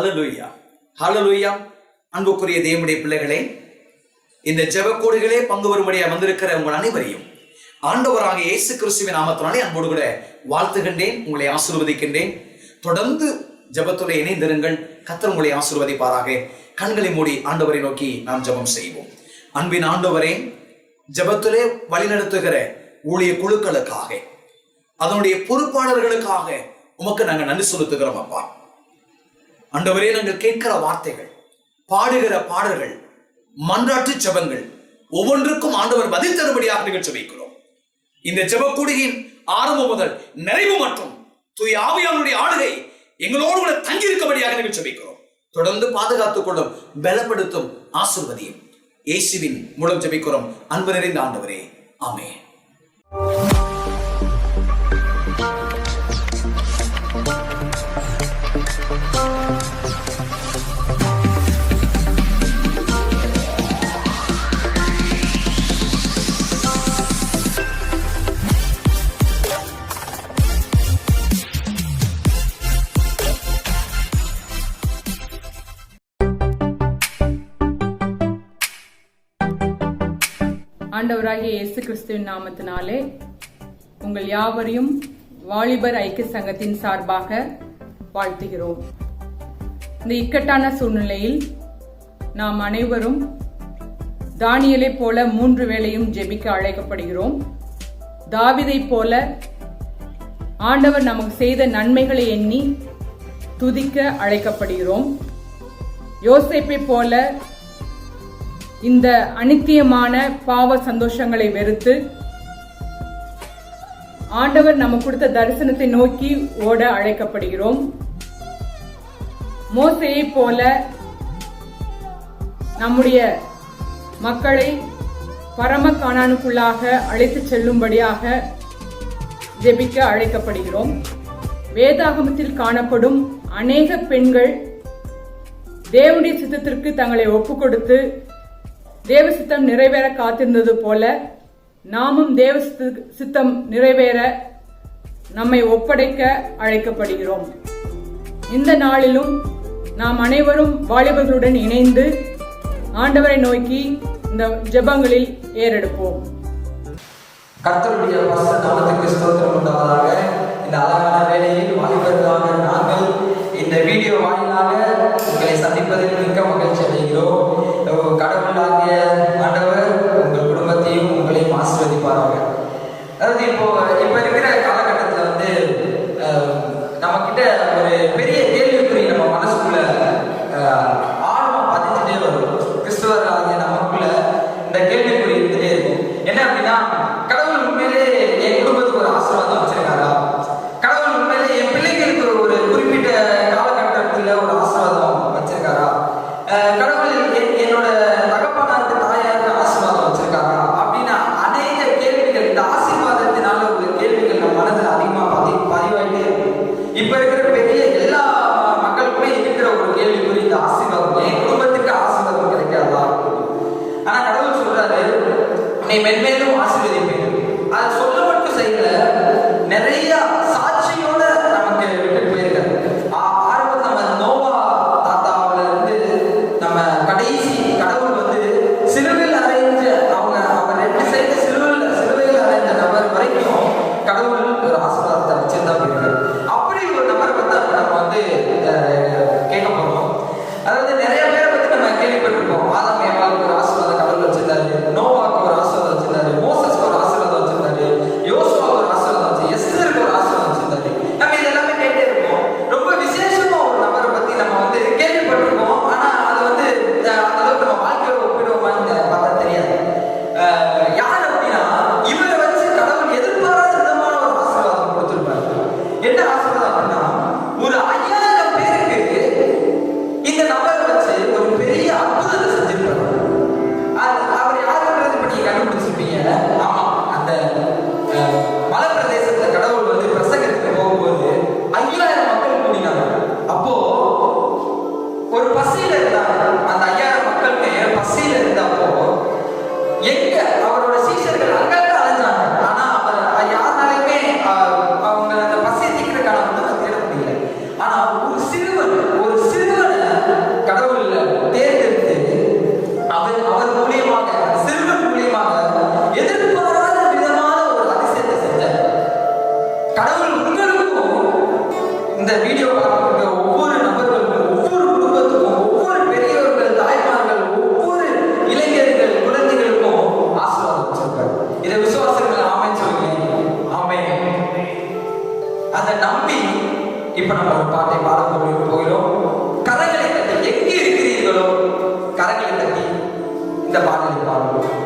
ஹல்லேலூயா, ஹல்லேலூயா. அன்புக்குரிய தேவனுடைய பிள்ளைகளே, இந்த ஜெபக்கூடுகளே பங்கு வரும்படியாக வந்திருக்கிற உங்கள் அனைவரையும் ஆண்டவராக இயேசு கிறிஸ்துவின் நாமத்தினாலே அன்போடு கூட வாழ்த்துகின்றேன். உங்களை ஆசீர்வதிக்கின்றேன். தொடர்ந்து ஜெபத்துடைய இணைந்திருங்கள். கர்த்தர் உங்களை ஆசீர்வதிப்பாராக. கண்களை மூடி ஆண்டவரை நோக்கி நாம் ஜெபம் செய்வோம். அன்பின் ஆண்டவரே, ஜெபத்திலே வழிநடத்துகிற ஊழிய குழுக்களுக்காக, அதனுடைய பொறுப்பாளர்களுக்காக உமக்கு நாங்கள் நன்றி செலுத்துகிறோம். அப்பா ஆண்டவரே, நாங்கள் கேட்கிற வார்த்தைகள், பாடுகிற பாடல்கள், மன்றாட்டு ஜெபங்கள் ஒவ்வொன்றுக்கும் ஆண்டவர் பதில் தரும்படியாக நிகழ்ச்சி வைக்கிறோம். இந்த ஜெபக்கூடுகையின் ஆரம்பம் முதல் நிறைவு மற்றும் தூய ஆவியானுடைய ஆளுகை எங்களோடு கூட தங்கி இருக்கபடியாக நிகழ்ச்சி வைக்கிறோம். தொடர்ந்து பாதுகாத்துக் கொள்ளும், பலப்படுத்தும், ஆசீர்வதியும். இயேசுவின் மூலம் ஜெபிக்கிறோம் அன்பு நிறைந்த ஆண்டவரே, ஆமென். ஆண்டவராகிய இயேசு கிறிஸ்துவின் நாமத்தினாலே உங்கள் யாவரையும் வாலிபர் ஐக்கிய சங்கத்தின் சார்பாக வாழ்த்துகிறோம். இந்த இக்கட்டான சூழ்நிலையில் நாம் அனைவரும் தானியேலை போல 3 வேளையும் ஜெபிக்க அழைக்கப்படுகிறோம். தாவீதை போல ஆண்டவர் நமக்கு செய்த நன்மைகளை எண்ணி துதிக்க அழைக்கப்படுகிறோம். யோசேப்பை போல இந்த அநித்தியமான பாவ சந்தோஷங்களை வெறுத்து ஆண்டவர் நமக்கு கொடுத்த தரிசனத்தை நோக்கி ஓட அழைக்கப்படுகிறோம். மோசேயை போல நம்முடைய மக்களை பரம கானானுக்குள்ளாக அழைத்து செல்லும்படியாக ஜெபிக்க அழைக்கப்படுகிறோம். வேதாகமத்தில் காணப்படும் அநேக பெண்கள் தேவனுடைய சித்தத்திற்கு தங்களை ஒப்புக் கொடுத்து தேவ சித்தம் நிறைவேற காத்திருந்தது போல நாமும் தேவ சித்தம் நிறைவேற நம்மை ஒப்படைக்க அழைக்கப்படுகிறோம். இந்த நாளிலும் நாம் அனைவரும் வாலிபர்களுடன் இணைந்து ஆண்டவரை நோக்கி இந்த ஜெபங்களில் ஏறெடுப்போம். கர்த்தருடைய பரிசுத்த நாமத்துக்கு ஸ்தோத்திரம் உண்டாவதாக. இந்த அழகான வேளையில் வாலிபர்களாக நாங்கள் இந்த வீடியோ வாயிலாக உங்களை சந்திப்பதில் மிக்க மகிழ்ச்சி அடைகிறோம். கடவுளாகிய ஆண்டவர் உங்கள் குடும்பத்தையும் உங்களையும் ஆசீர்வதிப்பாராக. அதாவது இப்போ இருக்கிற காலகட்டத்தில் நம்ம கிட்ட ஒரு பெரிய கேள்விக்குறி நம்ம மனசுக்குள்ள ஆழமா பதிஞ்சுட்டே வரும். கிறிஸ்துவர்களாகிய நமக்குள்ள இந்த கேள்விக்குறி இருந்துட்டே இருக்கும். என்ன அப்படின்னா, கடவுள் உண்மையிலே என் குடும்பத்துக்கு ஒரு ஆசீர்வாதம் வச்சிருக்காரா? கடவுள் உண்மையிலே என் பிள்ளைகளுக்கு ஒரு குறிப்பிட்ட காலகட்டத்தில் ஒரு ஆசீர்வாதம் வச்சிருக்காரா? கடவுள் என்னோட தகப்பனாருக்கு தாயாருக்கு ஆசீர்வாதம் வச்சிருக்காரா? அப்படின்னு அநேக கேள்விகள், இந்த ஆசீர்வாதத்தினால ஒரு கேள்விகள் நம்ம மனதில் அதிகமாக பதிவாயிட்டே இருக்கும். இப்ப இருக்கிற பெரிய எல்லா மக்களுக்குமே இருக்கிற ஒரு கேள்விக்குறி இந்த ஆசீர்வாதம். என் குடும்பத்துக்கு ஆசீர்வாதம் கிடைக்காதா? ஆனா கடவுள் சொல்றாரு, உன்னை மென்மேலும் ஆசீர்வதிப்பேன். அது சொல்ல மட்டும் செய்யல, நிறைய சாட்சியோட நமக்கு விட்டு போயிருக்காரு. ஆரம்பத்தில் நம்ம நோவா தாத்தாவில இருந்து நம்ம கடைசி கடவுள் சிலுவையில் அறைஞ்ச அவங்க 2 சைடு சிலுவையில் அறைஞ்ச நபர் வரைக்கும் கடவுள் ஒரு ஆசீர்வாதத்தை வச்சுதான் போயிருக்காரு. அப்படி ஒரு நபரை பத்தி நம்ம கேட்க போறோம். அதாவது நிறைய பேரை பத்தி நம்ம கேள்விப்பட்டிருக்கோம். ஆதாம் ஏவாளுக்கு ஒரு ஆசீர்வாதம் கடவுள் வச்சிருந்தாரு, நோவாக்கு ஒரு ஆசீர்வாதம் வச்சிருந்தாரு, இந்த வீடியோ பார்க்கிற ஒவ்வொரு நபர்களுக்கும், ஒவ்வொரு குடும்பத்துக்கும், ஒவ்வொரு பெரியவர்கள், தாய்மார்கள், ஒவ்வொரு இளைஞர்கள், குழந்தைகளுக்கும் ஆசீர்வாதம் வச்சிருக்காரு. இதை விசுவாசங்கள் ஆமென் சொல்லுங்க. ஆமென். அதை நம்பி இப்ப நம்ம ஒரு பாட்டை பாட போகிறோம். கரங்களை தட்டி, எங்கே இருக்கிறீர்களோ கரங்களை தட்டி இந்த பாடலை பாடுவோம்.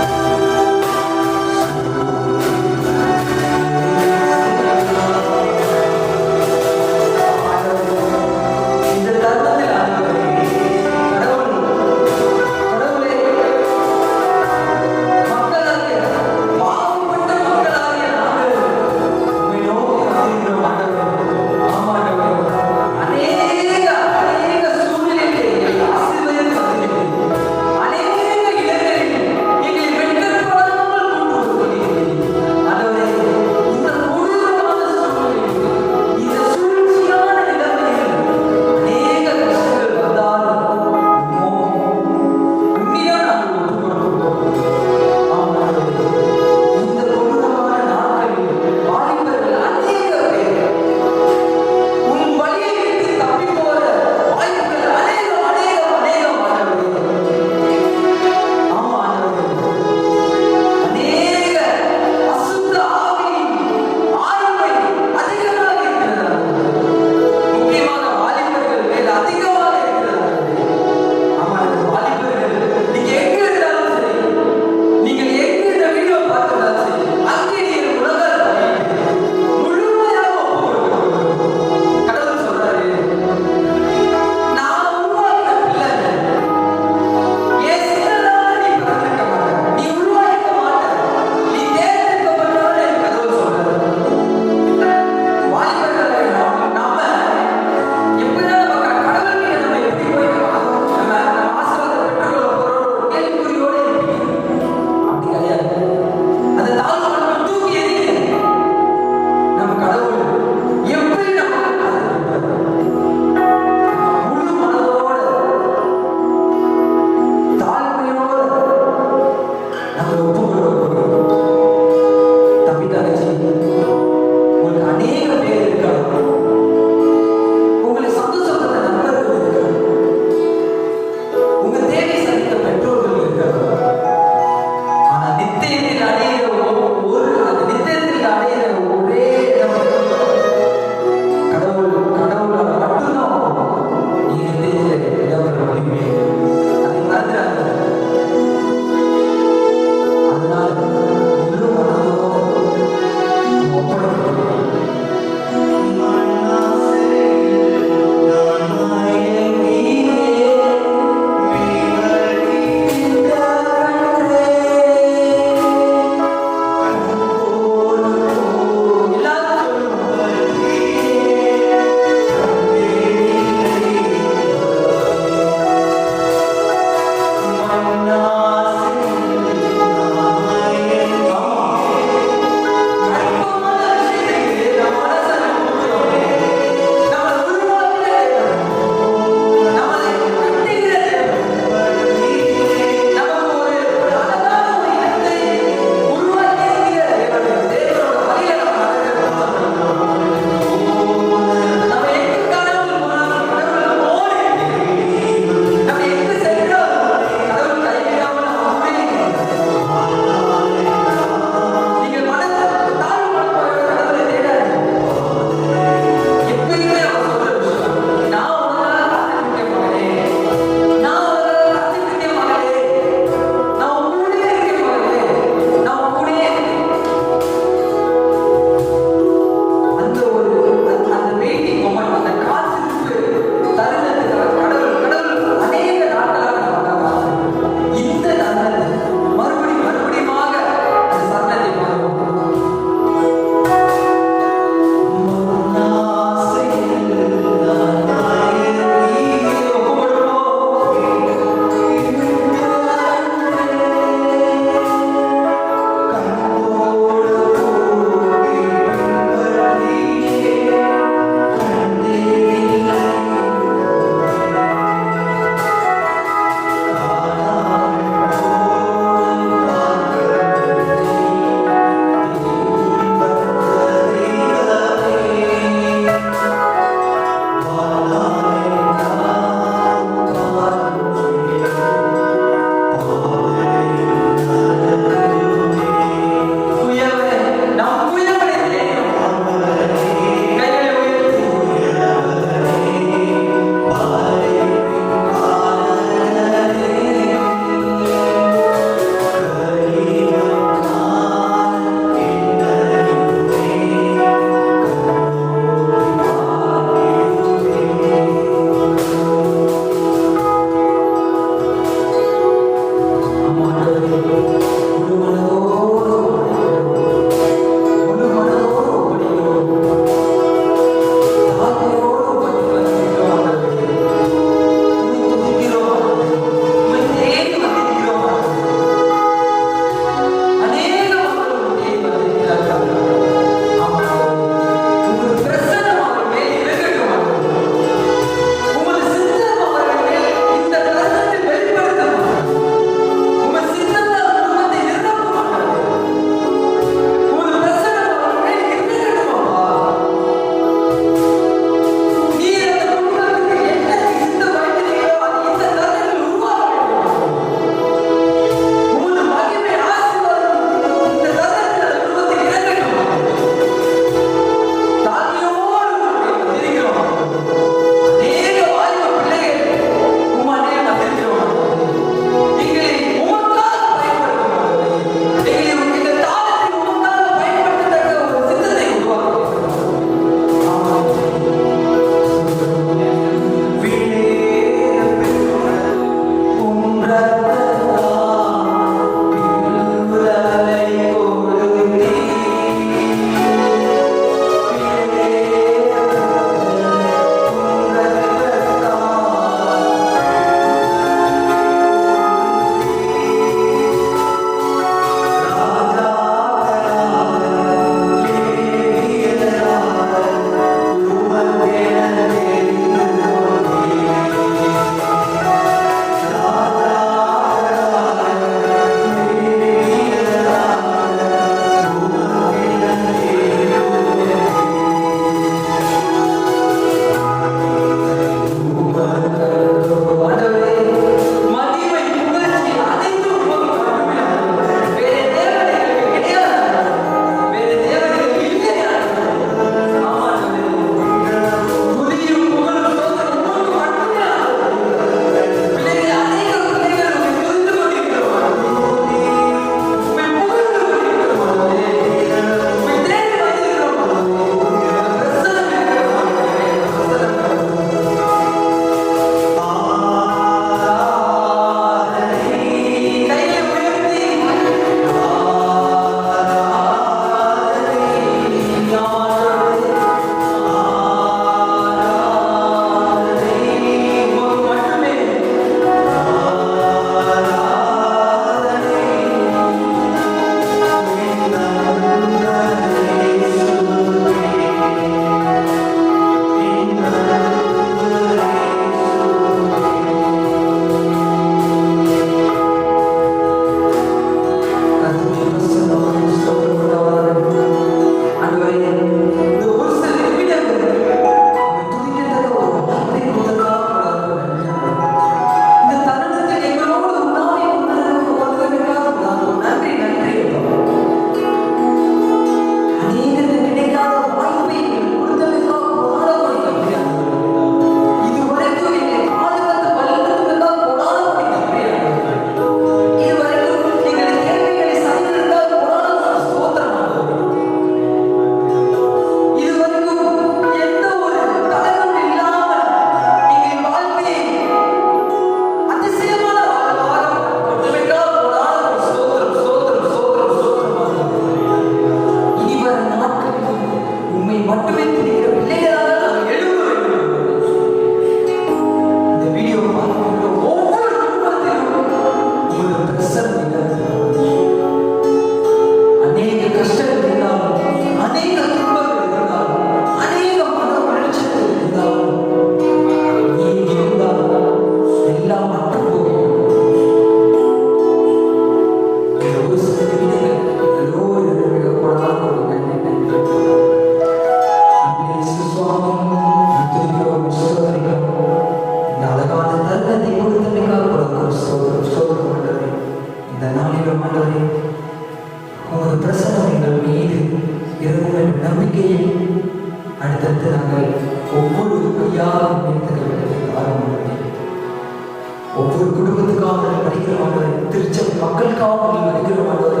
மக்களுக்காக நாங்கள் வருகிறோம் ஆண்டவரே.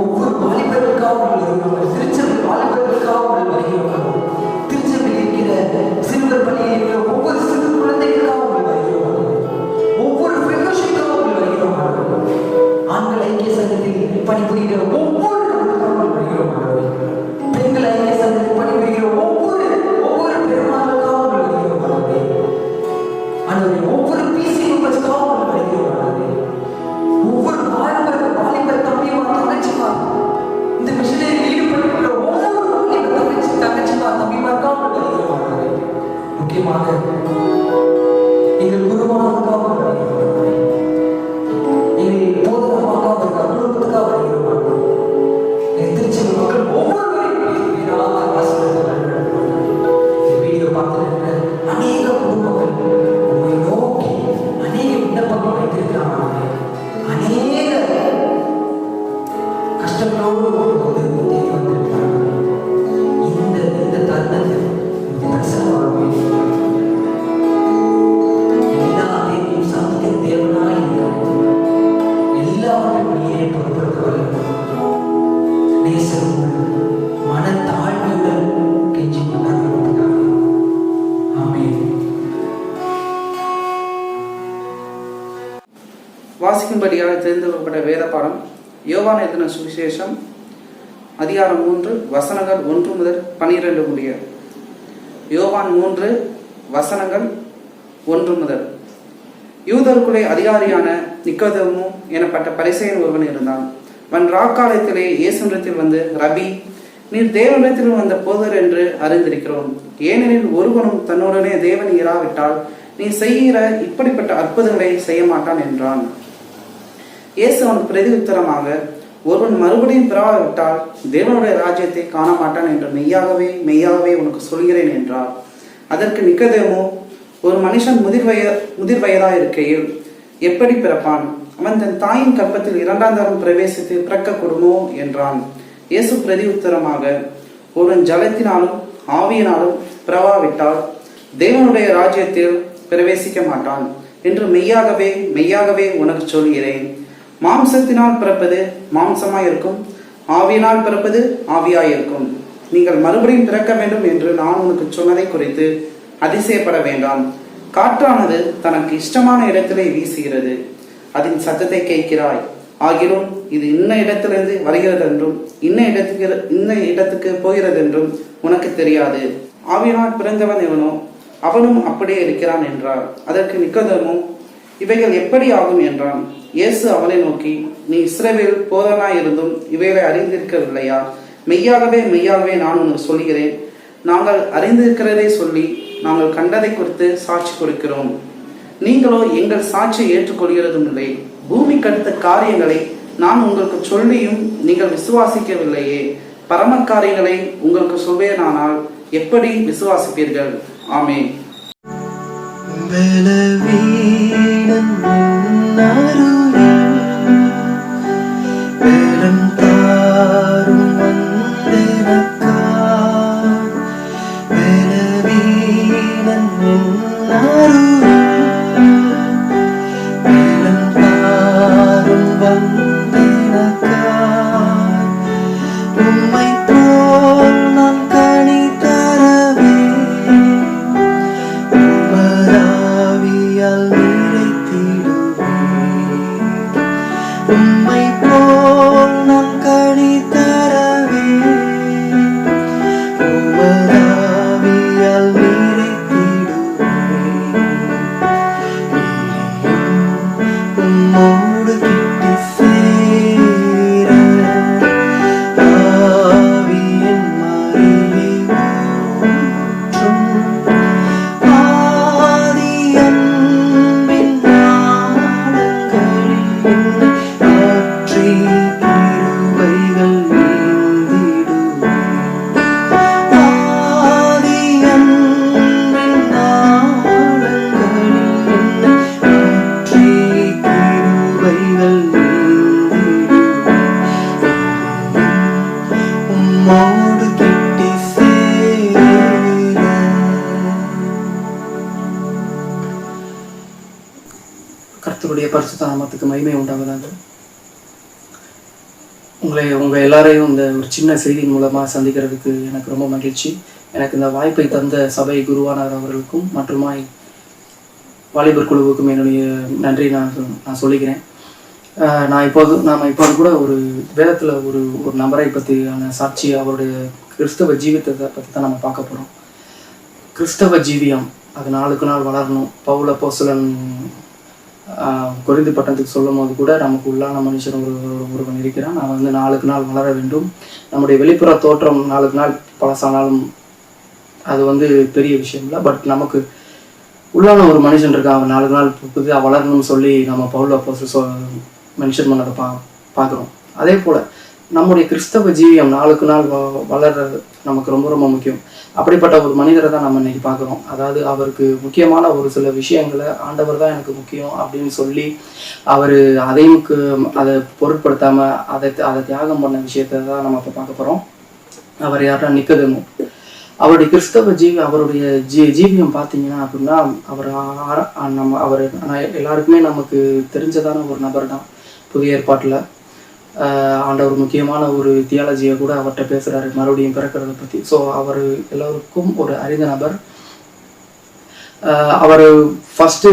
ஒவ்வொரு வாலிபர்களுக்காக நாங்கள் வருகிறோம். திருச்சபை வாலிபர்களுக்காக நாங்கள் வருகிறோம். திருச்சபையில் இருக்கிற சிறுவர் பள்ளியில் இருக்கிற ஒவ்வொரு சிறு குழந்தைகளுக்காக நாங்கள் வருகிறோம். ஒவ்வொரு ஃபெலோஷிப்காக நாங்கள் வருகிறோம். ஆண்கள் ஐக்கிய சங்கத்தில் பணிபுரிகிற ஒவ்வொரு நபருக்காக நாங்கள் வருகிறோம். பெண்கள் ஐக்கிய சங்கத்தில் பணிபுரிகிற ஒவ்வொரு பெருமாளுக்காக நாங்கள் வருகிறோம். ஆண்டவரே, ஒவ்வொரு பிசி மெம்பர்ஸ்க்காக நாங்கள் வருகிறோம். ஒவ்வொரு வாலிபர் தம்பியுமா தங்கச்சிமா இந்த மிஷனரியில் ஈடுபட்டுள்ள ஒவ்வொரு வாலிபர் தங்கச்சிமா தம்பிமாருக்காக நாங்கள் வருகிறோம். முக்கியமாக எங்கள் குருவானதுக்காக வருகிறோம். எங்கள் போதனமாக்காக இருக்கிற குடும்பத்துக்காக வருகிறோம். எங்கள் திருச்செந்தூர் மக்கள் ஒவ்வொருவரையும் வீடியோ பார்த்து அநேக குடும்பங்கள் உங்களை நோக்கி அநேக விண்ணப்பங்கள் வைத்திருக்கிறாங்க. அநேக கஷ்டங்களோடு வந்து தேடி வந்திருக்கிறாங்க. இந்த தருணத்தில் தரிசனம் எல்லா தேவையும் சாதிக்க தேவனாய் இருக்கிறது. எல்லாவற்றையும் நீரே பொறுப்படுத்த வல்லவர். நேசருடன் மன தாழ்மையுடன் கெஞ்சி கொண்டாடுவதற்காக. ஆமென். வாசிக்கும்படியாக தெரிந்துகொள்ளப்பட்ட வேத பாடம் யோவான் எழுதின சுவிசேஷம் அதிகாரம் 3 வசனங்கள் 1 முதல் 12 முடிய. யோவான் 3 வசனங்கள் 1 முதல். யூதருக்குள்ளே அதிகாரியான நிக்கோதேமு எனப்பட்ட பரிசேயன் ஒருவன் இருந்தான். அவன் ராக்காலத்திலே இயேசுவிடத்தில் வந்து, ரபி, நீர் தேவனிடத்தில் வந்த போதர் என்று அறிந்திருக்கிறோம். ஏனெனில் ஒருவனும் தன்னுடனே தேவன் இராவிட்டால் நீ செய்கிற இப்படிப்பட்ட அற்புதங்களை செய்ய மாட்டான் என்றான். இயேசு அவன் பிரதி உத்தரமாக, ஒருவன் மறுபடியும் பிறவாவிட்டால் தேவனுடைய ராஜ்யத்தை காண மாட்டான் என்று மெய்யாகவே மெய்யாகவே உனக்கு சொல்கிறேன் என்றார். அதற்கு நிக்கோதேமு, ஒரு மனுஷன் முதிர் வயதாக இருக்கையில் எப்படி பிறப்பான்? அவன் தன் தாயின் கற்பத்தில் 2ஆம் தரம் பிரவேசித்து பிறக்கக்கூடுமோ என்றான். இயேசு பிரதி உத்தரமாக, ஒருவன் ஜலத்தினாலும் ஆவியினாலும் பிறவாவிட்டால் தேவனுடைய ராஜ்யத்தில் பிரவேசிக்க மாட்டான் என்று மெய்யாகவே மெய்யாகவே உனக்கு சொல்கிறேன். மாம்சத்தினால் பிறப்பது மாம்சமாயிருக்கும், ஆவியினால் பிறப்பது ஆவியாயிருக்கும். நீங்கள் மறுபடியும் பிறக்க வேண்டும் என்று நான் உனக்கு சொன்னதை குறித்து அதிசயப்பட வேண்டாம். காற்றானது தனக்கு இஷ்டமான இடத்திலே வீசுகிறது, அதன் சத்தத்தை கேட்கிறாய். ஆகிலும் இது இன்ன இடத்திலிருந்து வருகிறது என்றும் இன்ன இடத்துக்கு போகிறது என்றும் உனக்கு தெரியாது. ஆவியினால் பிறந்தவன் எவனோ அவனும் அப்படியே இருக்கிறான் என்றார். அதற்கு நிக்கோதேமு, இவைகள் எப்படி ஆகும் என்றான். இயேசு அவனை நோக்கி, நீ இஸ்ரவேல் போதனாய் இருந்தும் இவைகளை அறிந்திருக்கவில்லையா? மெய்யாகவே மெய்யாகவே நான் உனக்கு சொல்கிறேன், நாங்கள் அறிந்திருக்கிறதை சொல்லி நாங்கள் கண்டதை குறித்து சாட்சி கொடுக்கிறோம். நீங்களோ எங்கள் சாட்சியை ஏற்றுக்கொள்கிறதும் இல்லை. பூமிக்கு அடுத்த காரியங்களை நான் உங்களுக்கு சொல்லியும் நீங்கள் விசுவாசிக்கவில்லையே. பரம காரியங்களை உங்களுக்கு சொல்வேனானால் எப்படி விசுவாசிப்பீர்கள்? ஆமென். கர்த்தருடைய பரிசுத்த நாமத்துக்கு மகிமை உண்டாவதாக. உங்கள் எல்லாரையும் இந்த ஒரு சின்ன செய்தியின் மூலமாக சந்திக்கிறதுக்கு எனக்கு ரொம்ப மகிழ்ச்சி. எனக்கு இந்த வாய்ப்பை தந்த சபை குருவானார் அவர்களுக்கும் மற்றுமாய் வாலிபர் குழுவுக்கும் என்னுடைய நன்றி நான் சொல்லிக்கிறேன். நாம் இப்போது கூட ஒரு வேதத்தில் ஒரு நபரை பற்றியான சாட்சி, அவருடைய கிறிஸ்தவ ஜீவியத்தை பற்றி தான் நம்ம பார்க்க போகிறோம். கிறிஸ்தவ ஜீவியம் அது நாளுக்கு நாள் வளரணும். பவுல் அப்போஸ்தலன் கொரிந்து பட்டணத்துக்கு சொல்லும் போது கூட நமக்கு உள்ளான மனுஷன் ஒருவன் இருக்கிறான், அவன் நாளுக்கு நாள் வளர வேண்டும். நம்முடைய வெளிப்புற தோற்றம் நாளுக்கு நாள் பழசானாலும் அது பெரிய விஷயம் இல்லை. பட் நமக்கு உள்ளான ஒரு மனுஷன் இருக்கான், அவன் நாளுக்கு நாள் புதிதாக வளரணும்னு சொல்லி நம்ம பவுல் அப்போஸ்தலன் மென்ஷன் பண்ணதை பார்க்குறோம். அதே போல் நம்முடைய கிறிஸ்தவ ஜீவியம் நாளுக்கு நாள் வளர்றது நமக்கு ரொம்ப ரொம்ப முக்கியம். அப்படிப்பட்ட ஒரு மனிதரை தான் நம்ம இன்னைக்கு பார்க்குறோம். அதாவது அவருக்கு முக்கியமான ஒரு சில விஷயங்களை ஆண்டவர் தான் எனக்கு முக்கியம் அப்படின்னு சொல்லி அவர் அதை பொருட்படுத்தாமல் அதை தியாகம் பண்ண விஷயத்த தான் நம்ம இப்போ பார்க்க போகிறோம். அவர் யாரா நிக்கதேமு. அவருடைய கிறிஸ்தவ அவருடைய ஜீவியம் பார்த்தீங்கன்னா அப்படின்னா அவர் எல்லாருக்குமே நமக்கு தெரிஞ்சதான ஒரு நபர் தான். புதிய ஏற்பாட்டில் ஆண்டவர் முக்கியமான ஒரு தியாலஜியை கூட அவர்கிட்ட பேசுகிறாரு, மறுபடியும் பிறக்கிறத பற்றி. ஸோ அவர் எல்லோருக்கும் ஒரு அறிந்த நபர். அவர் ஃபஸ்ட்டு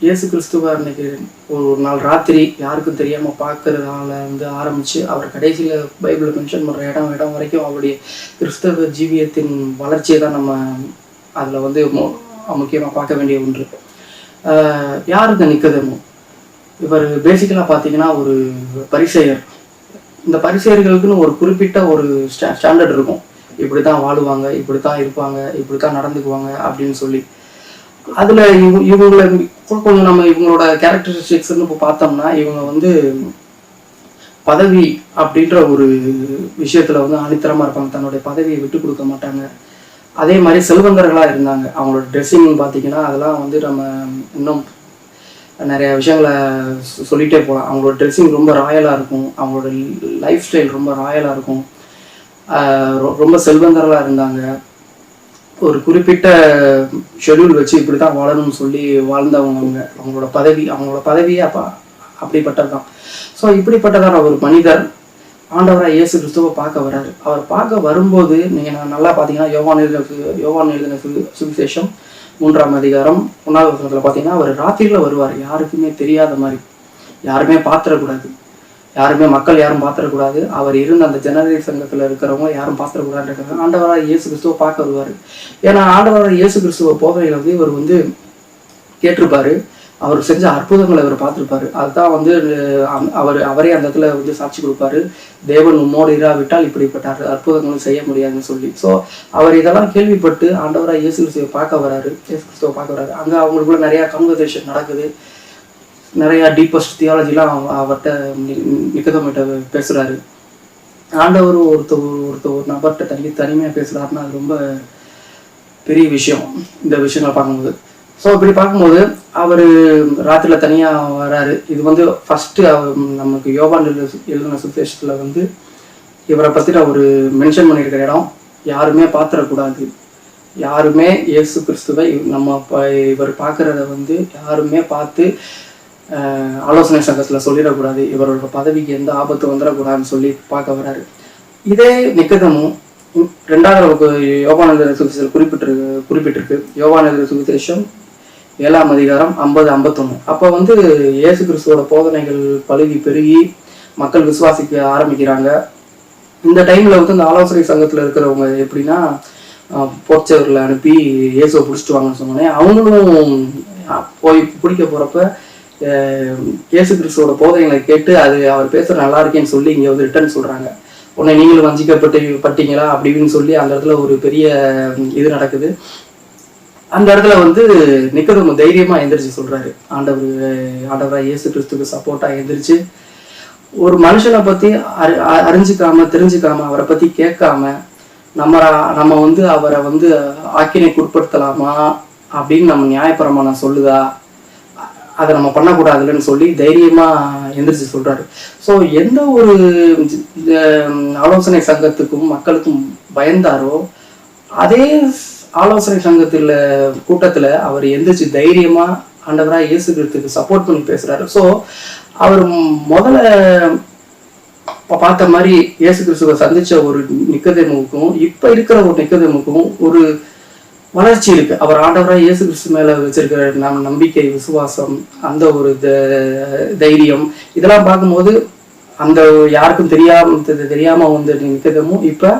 இயேசு கிறிஸ்துவ அன்னைக்கு ஒரு நாள் ராத்திரி யாருக்கும் தெரியாமல் பார்க்கறதால ஆரம்பித்து அவர் கடைசியில் பைபிளில் மென்ஷன் பண்ணுற இடம் வரைக்கும் அவருடைய கிறிஸ்தவ ஜீவியத்தின் வளர்ச்சியை தான் நம்ம அதில் முக்கியமாக பார்க்க வேண்டிய ஒன்று. யாருக்கு நிக்கதேமு? இவர் பேசிக்கலாக பார்த்தீங்கன்னா ஒரு பரிசேயர். இந்த பரிசேயர்களுக்குன்னு ஒரு குறிப்பிட்ட ஒரு ஸ்டாண்டர்ட் இருக்கும். இப்படி தான் வாழுவாங்க, இப்படி தான் இருப்பாங்க, இப்படி தான் நடந்துக்குவாங்க அப்படின்னு சொல்லி. அதில் இவங்களை கொஞ்சம் நம்ம இவங்களோட கேரக்டரிஸ்டிக்ஸ்ன்னு இப்போ பார்த்தோம்னா, இவங்க பதவி அப்படின்ற ஒரு விஷயத்தில் அணித்தரமாக இருப்பாங்க. தன்னுடைய பதவியை விட்டு கொடுக்க மாட்டாங்க. அதே மாதிரி செல்வந்தர்களாக இருந்தாங்க. அவங்களோட ட்ரெஸ்ஸிங்னு பார்த்தீங்கன்னா அதெல்லாம் நம்ம இன்னும் நிறைய விஷயங்களை சொல்லிகிட்டே போகலாம். அவங்களோட ட்ரெஸ்ஸிங் ரொம்ப ராயலாக இருக்கும், அவங்களோட லைஃப் ஸ்டைல் ரொம்ப ராயலாக இருக்கும். ரொம்ப செல்வந்தர்களாக இருந்தாங்க. ஒரு குறிப்பிட்ட ஷெடியூல் வச்சு இப்படி தான் வாழணும்னு சொல்லி வாழ்ந்தவங்க. அவங்களோட பதவியே அப்படிப்பட்டது தான். ஸோ இப்படிப்பட்டதான ஒரு மனிதர் ஆண்டவராக இயேசு கிறிஸ்துவை பார்க்க வர்றாரு. அவர் பார்க்க வரும்போது நீங்கள் நல்லா பார்த்தீங்கன்னா யோவான் எழுதின சுவிசேஷம் 3ஆம் அதிகாரம் 1வது வசனத்தில் பார்த்தீங்கன்னா அவர் ராத்திரியில் வருவார். யாருக்குமே தெரியாத மாதிரி, யாருமே பார்த்துடக்கூடாது, மக்கள் யாரும் பார்த்துடக்கூடாது. அவர் இருந்த அந்த ஜனவரி சங்கத்தில் இருக்கிறவங்க யாரும் பார்த்துடக்கூடாதுன்றது ஆண்டவராக இயேசு கிறிஸ்துவை பார்க்க வருவார். ஏன்னா ஆண்டவராக இயேசு கிறிஸ்துவ போதையில் இவர் கேட்டிருப்பாரு. அவர் செஞ்ச அற்புதங்களை இவர் பார்த்துருப்பாரு. அதுதான் அவரே அந்த இடத்துல சாட்சி கொடுப்பாரு. தேவன் உம்மோடு இராவிட்டால் இப்படிப்பட்ட அற்புதங்களும் செய்ய முடியாதுன்னு சொல்லி. ஸோ அவர் இதெல்லாம் கேள்விப்பட்டு ஆண்டவராக இயேசு கிறிஸ்துவை பார்க்க வராரு. அங்கே அவங்களுக்குள்ள நிறையா கான்வர்சேஷன் நடக்குது. நிறையா டீப்பஸ்ட் தியாலஜிலாம் அவர்கிட்ட நிக்கதேமுகிட்ட பேசுகிறாரு. ஆண்டவர் ஒரு நபர்கிட்ட தனிமையாக பேசுகிறாருன்னா அது ரொம்ப பெரிய விஷயம் இந்த விஷயங்களை பார்க்கும்போது. ஸோ இப்படி பார்க்கும்போது அவர் ராத்திரியில் தனியாக வராரு. இது ஃபஸ்ட்டு நமக்கு யோவான் எழுதின சுவிசேஷத்தில் இவரை பற்றி ஒரு மென்ஷன் பண்ணியிருக்கிற இடம். யாருமே பார்த்துடக்கூடாது, யாருமே இயேசு கிறிஸ்துவை இவர் பார்க்குறத யாருமே பார்த்து ஆலோசனை சங்கத்தில் சொல்லிடக்கூடாது, இவரோட பதவிக்கு எந்த ஆபத்து வந்துடக்கூடாதுன்னு சொல்லி பார்க்க வர்றாரு. இதே நிக்கதேமு 2வது யோவான் எழுதின சுவிசேஷம் குறிப்பிட்டிருக்கு. யோவான் எழுதின சுவிசேஷம் 7ஆம் அதிகாரம் 50-51. அப்போ இயேசு கிறிஸ்துவோட போதனைகள் பழுகி பெருகி மக்கள் விசுவாசிக்க ஆரம்பிக்கிறாங்க. இந்த டைமில் இந்த ஆலோசனை சங்கத்தில் இருக்கிறவங்க எப்படின்னா போர்ச்சவர்களை அனுப்பி இயேசுவை பிடிச்சிட்டு வாங்கன்னு சொன்னோன்னே அவங்களும் போய் பிடிக்க போகிறப்ப இயேசு கிறிஸ்துவோட போதனைகளை கேட்டு அது அவர் பேசுகிற நல்லா இருக்கேன்னு சொல்லி இங்கே ரிட்டர்ன் சொல்கிறாங்க. உன்னை நீங்களும் வஞ்சிக்கப்பட்டீங்களா அப்படின்னு சொல்லி அந்த இடத்துல ஒரு பெரிய இது நடக்குது. அந்த இடத்துல நிக்கதேமு தைரியமா எந்திரிச்சு சொல்றாரு. ஆண்டவராக இயேசு கிறிஸ்துக்கு சப்போர்ட்டா எந்திரிச்சு ஒரு மனுஷனை பத்தி அறிஞ்சிக்காம தெரிஞ்சுக்காம அவரை பத்தி கேட்காம நம்ம அவரை ஆக்கினைக்கு உட்படுத்தலாமா அப்படின்னு நம்ம நியாயப்பிரமாணம் சொல்லுதா, அதை நம்ம பண்ணக்கூடாதுன்னு சொல்லி தைரியமா எந்திரிச்சு சொல்றாரு. ஸோ எந்த ஒரு ஆலோசனை சங்கத்துக்கும் மக்களுக்கும் பயந்தாரோ அதே ஆலோசனை சங்கத்தில் கூட்டத்தில் அவர் எந்திரிச்சு தைரியமா ஆண்டவராக இயேசு கிறிஸ்துக்கு சப்போர்ட் பண்ணி பேசுறாரு. ஸோ அவர் முதல்ல பார்த்த மாதிரி இயேசு கிறிஸ்துவை சந்திச்ச ஒரு நிக்கதேமுக்கும் இப்ப இருக்கிற ஒரு நிக்கதேமுக்கும் ஒரு வளர்ச்சி இருக்கு. அவர் ஆண்டவராக இயேசு கிறிஸ்து மேல வச்சிருக்கிற நம்பிக்கை, விசுவாசம், அந்த ஒரு தைரியம், இதெல்லாம் பார்க்கும்போது அந்த யாருக்கும் தெரியாம வந்து நிக்கதேமும் இப்ப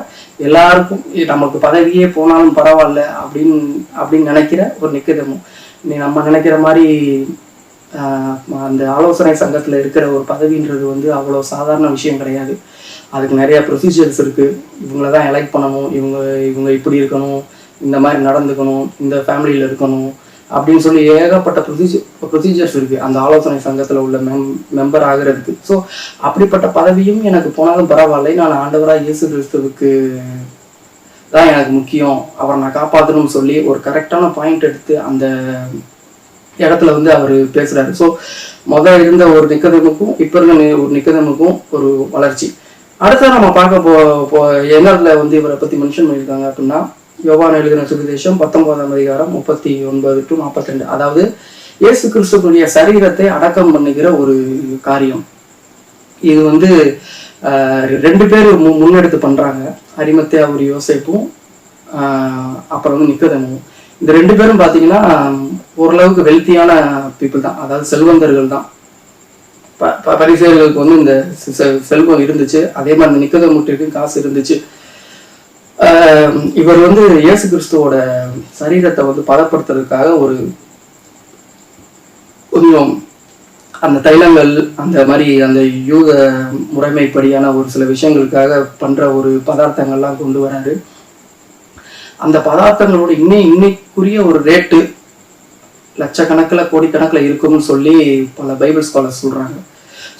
எல்லாருக்கும் நமக்கு பதவியே போனாலும் பரவாயில்ல அப்படின்னு நினைக்கிற ஒரு நிக்கதேமும். நம்ம நினைக்கிற மாதிரி அந்த ஆலோசனை சங்கத்துல இருக்கிற ஒரு பதவின்றது வந்து அவ்வளோ சாதாரண விஷயம் கிடையாது. அதுக்கு நிறைய ப்ரொசீஜர்ஸ் இருக்கு. இவங்களதான் எலெக்ட் பண்ணணும், இவங்க இப்படி இருக்கணும், இந்த மாதிரி நடந்துக்கணும், இந்த ஃபேமிலியில இருக்கணும் அப்படின்னு சொல்லி ஏகப்பட்ட ப்ரொசீஜர்ஸ் இருக்கு அந்த ஆலோசனை சங்கத்துல உள்ள மெம்பர் ஆகுறதுக்கு. ஸோ அப்படிப்பட்ட பதவியும் எனக்கு போனாலும் பரவாயில்லை, நான் ஆண்டவராக இயேசு கிறிஸ்துவுக்கு தான் எனக்கு முக்கியம், அவரை நான் காப்பாற்றணும்னு சொல்லி ஒரு கரெக்டான பாயிண்ட் எடுத்து அந்த இடத்துல வந்து அவர் பேசுறாரு. ஸோ முதல்ல இருந்த ஒரு நிக்கதேமுக்கும் இப்ப இருந்த ஒரு நிக்கதேமுக்கும் ஒரு வளர்ச்சி. அடுத்த நம்ம பார்க்க என்னதுல வந்து இவரை பத்தி மென்ஷன் பண்ணியிருக்காங்க அப்படின்னா, யோவான் எழுதின சுவிசேஷம் 19ஆம் அதிகாரம் 39 to 42. அதாவது இயேசு கிறிஸ்துவுடைய சரீரத்தை அடக்கம் பண்ணுகிற ஒரு காரியம். இது வந்து 2 பேர் முன்னெடுத்து பண்றாங்க. அரிமத்தேயா ஒரு யோசேப்பும் அப்புறம் வந்து நிக்கதேமும். இந்த 2 பேரும் பாத்தீங்கன்னா ஓரளவுக்கு வெல்த்தியான பீப்புள் தான், அதாவது செல்வந்தர்கள் தான். பரிசேயர்களுக்கு வந்து இந்த செல்வம் இருந்துச்சு, அதே மாதிரி இந்த நிக்கதேமுக்கு காசு இருந்துச்சு. இவர் வந்து இயேசு கிறிஸ்துவோட சரீரத்தை வந்து பதப்படுத்துறதுக்காக ஒரு கொஞ்சம் அந்த தைலங்கள் அந்த மாதிரி அந்த யூத முறைமைப்படியான ஒரு சில விஷயங்களுக்காக பண்ற ஒரு பதார்த்தங்கள்லாம் கொண்டு வராரு. அந்த பதார்த்தங்களோட இன்னைக்குரிய ஒரு ரேட்டு லட்சக்கணக்கில் கோடிக்கணக்கில் இருக்கும்னு சொல்லி பல பைபிள் ஸ்காலர்ஸ் சொல்றாங்க.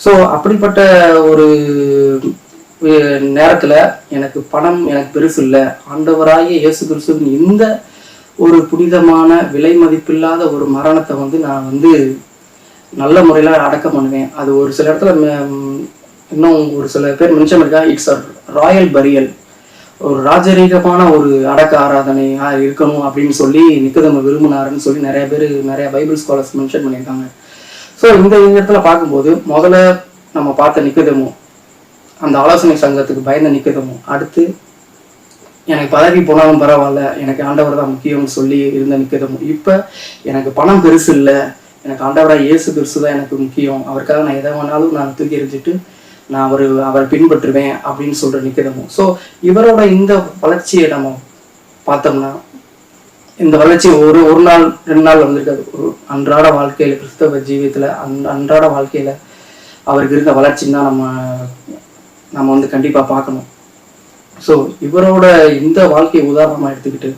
ஸோ அப்படிப்பட்ட ஒரு நேரத்துல எனக்கு பணம் எனக்கு பெருசு இல்லை, ஆண்டவராகிய இயேசு கிறிஸ்துவின் இந்த ஒரு புனிதமான விலை மதிப்பில்லாத ஒரு மரணத்தை வந்து நான் வந்து நல்ல முறையில அடக்கம் பண்ணுவேன். அது ஒரு சில இடத்துல இன்னும் ஒரு சில பேர் மென்ஷன் இருக்கா, இட்ஸ் அ ராயல் பரியல், ஒரு ராஜரீகமான ஒரு அடக்க ஆராதனையா இருக்கணும் அப்படின்னு சொல்லி நிக்கதேமு விரும்பினாருன்னு சொல்லி நிறைய பைபிள் ஸ்காலர்ஸ் மென்ஷன் பண்ணியிருக்காங்க. ஸோ இந்த இடத்துல பார்க்கும்போது முதல்ல நம்ம பார்த்த நிக்கதேமு அந்த ஆலோசனை சங்கத்துக்கு பயந்த நிக்கதேமு, அடுத்து எனக்கு பதவி போனாலும் பரவாயில்ல, எனக்கு ஆண்டவர் தான் முக்கியம்னு சொல்லி இருந்த நிக்கதேமு, இப்ப எனக்கு பணம் பெருசு இல்லை, எனக்கு ஆண்டவராக இயேசு கிறிஸ்து தான் எனக்கு முக்கியம், அவருக்காக நான் எதை வேணாலும் நான் தூக்கி எறிஞ்சிட்டு நான் அவரை பின்பற்றுவேன் அப்படின்னு சொல்ற நிக்கதேமு. ஸோ இவரோட இந்த வளர்ச்சியை நம்ம பார்த்தோம்னா, இந்த வளர்ச்சி ஒரு நாள் 2 நாள் வந்திருக்காது. ஒரு அன்றாட வாழ்க்கையில கிறிஸ்தவ ஜீவியத்துல அன்றாட வாழ்க்கையில அவருக்கு இருந்த வளர்ச்சின்னு தான் நம்ம வந்து கண்டிப்பா பார்க்கணும். ஸோ இவரோட இந்த வாழ்க்கையை உதாரணமா எடுத்துக்கிட்டு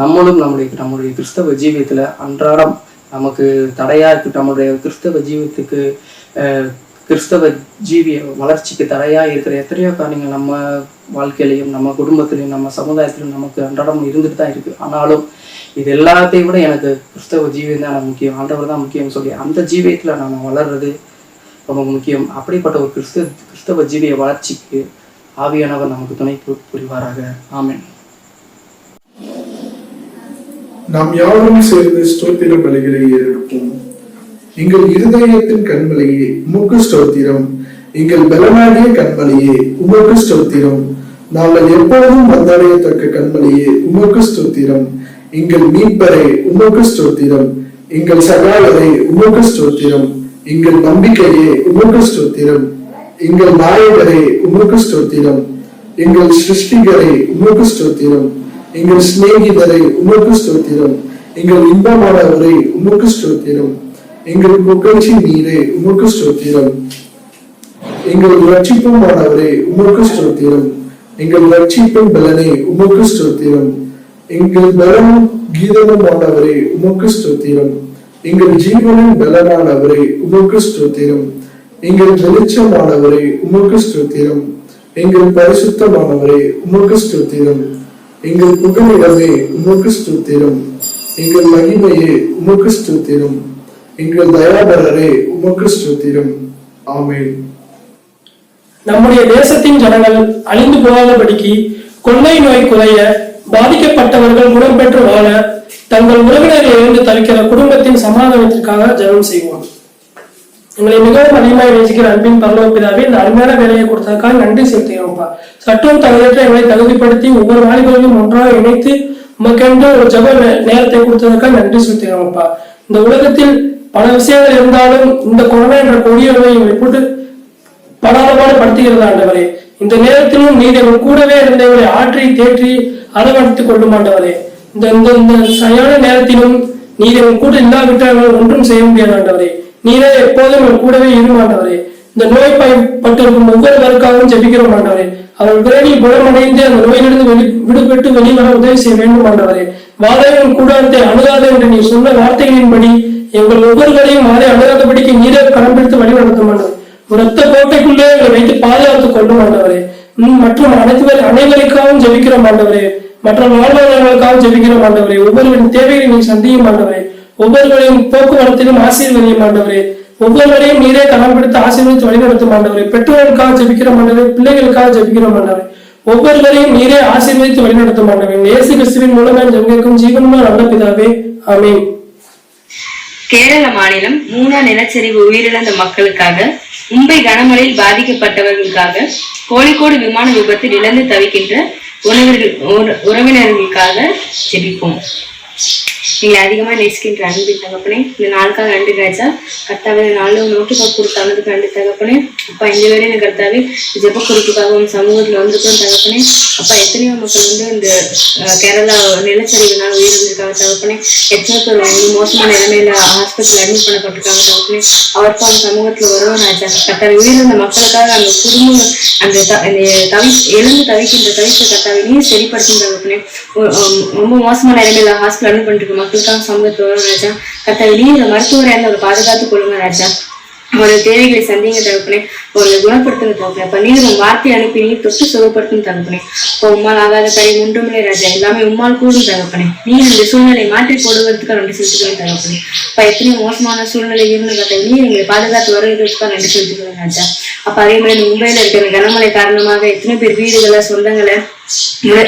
நம்மளும் நம்முடைய கிறிஸ்தவ ஜீவியத்துல அன்றாடம் நமக்கு தடையா இருக்கு, நம்மளுடைய கிறிஸ்தவ ஜீவியத்துக்கு கிறிஸ்தவ ஜீவிய வளர்ச்சிக்கு தடையா இருக்கிற எத்தனையோ காரியங்கள் நம்ம வாழ்க்கையிலையும் நம்ம குடும்பத்திலையும் நம்ம சமுதாயத்திலும் நமக்கு அன்றாடம் இருந்துட்டு தான் இருக்கு. ஆனாலும் இது எல்லாத்தையும் விட எனக்கு கிறிஸ்தவ ஜீவியம் தான் எனக்கு முக்கியம், ஆண்டவர் தான் முக்கியம் சொல்லி அந்த ஜீவியத்துல நம்ம வளர்றது ரொம்ப முக்கியம். அப்படிப்பட்ட ஒரு கிறிஸ்தவ ஜீவிய வளர்ச்சிக்கு ஆவியானவர் நமக்கு துணை புரிவாராக. ஆமென். நாம் யாரும் சேர்ந்து ஸ்தோத்திர பலிகளை ஏறெடுப்போம். எங்கள் இருதயத்தின் கண்மலையே உமக்கு ஸ்தோத்திரம், எங்கள் பலனாகிய கண்மலையே உமக்கு ஸ்தோத்திரம், நாங்கள் எப்பொழுதும் வந்தடையத்தக்க கண்மலையே உமக்கு ஸ்தோத்திரம், எங்கள் மீட்பரே உமக்கு ஸ்தோத்திரம், எங்கள் சகாயரே உமக்கு ஸ்தோத்திரம், எங்கள் நம்பிக்கையே உமக்கு ஸ்தோத்திரம், எங்கள் நாயகரே உமக்கு ஸ்தோத்திரம், எங்கள் சிருஷ்டிகரே உமக்கு ஸ்தோத்திரம், எங்கள் சிநேகிதரை உமக்கு ஸ்தோத்திரம், எங்கள் இன்பமானவரை உமக்கு ஸ்தோத்திரம், எங்கள் புகழ்ச்சி நீரே உமக்கு ஸ்தோத்திரம், எங்கள் ரட்சிப்புமானவரே உமக்கு ஸ்தோத்திரம், எங்கள் ரட்சிப்பின் பலனே உமக்கு ஸ்தோத்திரம், எங்கள் பலனும் கீதமுமானவரே உமக்கு ஸ்தோத்திரம், எங்கள் ஜீவனின் பலனானவரே உமக்கு ஸ்தோத்திரம், எங்கள் வெளிச்சமானவரே உமக்கு ஸ்தோத்திரம், எங்கள் பரிசுத்தமானவரே உமக்கு ஸ்தோத்திரம், எங்கள் புகலிடமே உமக்கு ஸ்தோத்திரம், எங்கள் மகிமையே உமக்கு ஸ்தோத்திரம், எங்கள் தயாபரரே உமக்கு ஸ்தோத்திரம். ஆமென். நம்முடைய தேசத்தின் ஜனங்கள் அழிந்து போகாதபடிக்கு கொள்ளை நோய் குறைய, பாதிக்கப்பட்டவர்கள் குணம் பெற்று வாழ, தங்கள் உறவினரை இருந்து தவிக்கிற குடும்பத்தின் சமாதானத்திற்காக ஜெபம் செய்வோம். எங்களை மிகவும் அதிகமாக நேசிக்கிற அன்பின் பரலோக பிதாவே, இந்த அருமையான வேலையை கொடுத்ததுக்காக நன்றி செலுத்துகிறோம்ப்பா. சட்டம் தகுதியற்ற எங்களை தகுதிப்படுத்தி ஒவ்வொரு வாலிபர்களையும் ஒன்றாக இணைத்து உமக்கென்று ஒரு ஜப நேரத்தை கொடுத்ததற்காக நன்றி செலுத்துகிறோம்ப்பா. இந்த உலகத்தில் பல விஷயங்கள் இருந்தாலும் இந்த கொரோனா என்ற கொடிய நோயை எங்களை போட்டு படாதபாடு படுத்துகிறது ஆண்டவரே. இந்த நேரத்திலும் நீர் எங்கள் கூடவே இருந்தவரை ஆற்றி தேற்றி அளவடுத்துக் கொள்ளும் ஆண்டவரே. இந்த சரியான நேரத்திலும் நீர் எங்கள் கூட இல்லாவிட்டால் ஒன்றும் செய்ய முடியாது ஆண்டவரே. நீரே எப்போதும் எங்கள் கூடவே இருமாண்டவரே. இந்த நோய் பட்டிருக்கும் ஒவ்வொருவருக்காகவும் ஜெபிக்கிறோம் ஆண்டவரே. அவர்கள் விரைவில் குணமடைந்து அந்த நோயிலிருந்து விடுபட்டு வெளிவர உதவி செய்ய வேண்டும் ஆண்டவரே. வாதையின் கூடாரத்தை அணுகாத என்று நீ சொன்ன வார்த்தைகளின்படி எங்கள் ஒவ்வொருவரையும் வாதை அணுகாதபடிக்கு நீரே கரம் பிடித்து வழிநடத்தும் ஆண்டவரே. ரத்த கோட்டைக்குள்ளே எங்களை வைத்து பாதுகாத்துக் கொள்ளும் ஆண்டவரே. மற்றும் அனைவருக்காகவும் ஜெபிக்கிறோம் ஆண்டவரே. மற்ற வாழ்வாளர்களுக்காகவும் ஜெபிக்கிறோம் ஆண்டவரே. ஒவ்வொருவரின் தேவைகளை நீ சந்தியும் ஆண்டவரே. ஒவ்வொருவரையும் போக்குவரத்திலும் ஆசீர்வதியும் ஆண்டவரே. ஒவ்வொருவரையும் நீரே கரம் பிடித்து ஆசீர்வதித்து வழிநடத்தும் ஆண்டவரே. பெற்றோர்களுக்காக ஜெபிக்கிறோம் ஆண்டவரே. பிள்ளைகளுக்காக ஜெபிக்கிறோம் ஆண்டவரே. ஒவ்வொருவரையும் நீரே ஆசீர்வதித்து வழிநடத்தும் ஆண்டவரே. இயேசு கிறிஸ்துவின் மூலமாக ஜெபிக்கும் ஜீவனுள்ள நல்ல பிதாவே, ஆமென். கேரள மாநிலம் மூனா நிலச்சரிவு உயிரிழந்த மக்களுக்காக, மும்பை கனமழையில் பாதிக்கப்பட்டவர்களுக்காக, கோழிக்கோடு விமான விபத்தில் இழந்து தவிக்கின்ற உறவினர்களுக்காக ஜெபிப்போம். நீங்க அதிகமா நேசிக்கின்ற அன்பின் தகப்பனே, இந்த நாளுக்காக நன்றி ராஜா. கர்த்தாவே, நாலு நோட்டுக்காக கொடுத்தானதுக்கு நன்றி தகப்பனே. அப்பா, இந்த வேலையில கர்த்தாவே ஜெப குறிப்புக்காகவும் சமூகத்துல வந்திருக்கோம் தகப்பனே. அப்பா, எத்தனையோ மக்கள் இந்த கேரளா நிலச்சரிவுனால உயிரிழந்திருக்காங்க தகப்பனே. எத்தனை பேர் மோசமான நிலைமையில ஹாஸ்பிட்டல் அட்மிட் பண்ணப்பட்டிருக்காங்க தகப்பனே. அவருக்கு அவங்க சமூகத்துல வருவோம் ராஜா. கர்த்தாவே, உயிரிழந்த மக்களுக்காக அந்த குடும்பம் அந்த எழுந்து தவிக்கின்ற தவித்த கர்த்தாவை நீ சரிப்படுத்தும் தகப்பனே. ரொம்ப மோசமான நிலைமையில ஹாஸ்பிட்டல் அட்மிட் பண்ணிட்டு மக்களுக்காக சமூகத்துல வரும் ராஜா. கர்த்தாவே, நீ இந்த மருத்துவரை ஒரு பாதுகாத்துக் கொள்ளுங்க ராஜா. அவருடைய தேவைகளை சந்திங்க தகப்பனே. அவர்களை குணப்படுத்துங்க தகப்பனே. அப்ப நீர் உன் வார்த்தை அனுப்பி நீ தொட்டு சுகப்படுத்தும் தகப்பனே. இப்போ உம்மால் ஆகாத காரியம் ஒன்றுமில்லை ராஜா. எல்லாமே உம்மால் கூடும் தகப்பனே. நீ இந்த சூழ்நிலையை மாற்றி போடுவதற்காக நன்றி செலுத்துக்கிறேன் தகப்பனே. இப்ப எத்தனையோ மோசமான சூழ்நிலை இருந்து கட்ட நீ எங்களை பாதுகாத்து வருவதற்காக நன்றி செலுத்துக்கிறேன் ராஜா. அப்ப அதே மாதிரி மும்பையில இருக்கிற கனமழை காரணமாக எத்தனை பேர் வீடுகளை சொந்தங்களை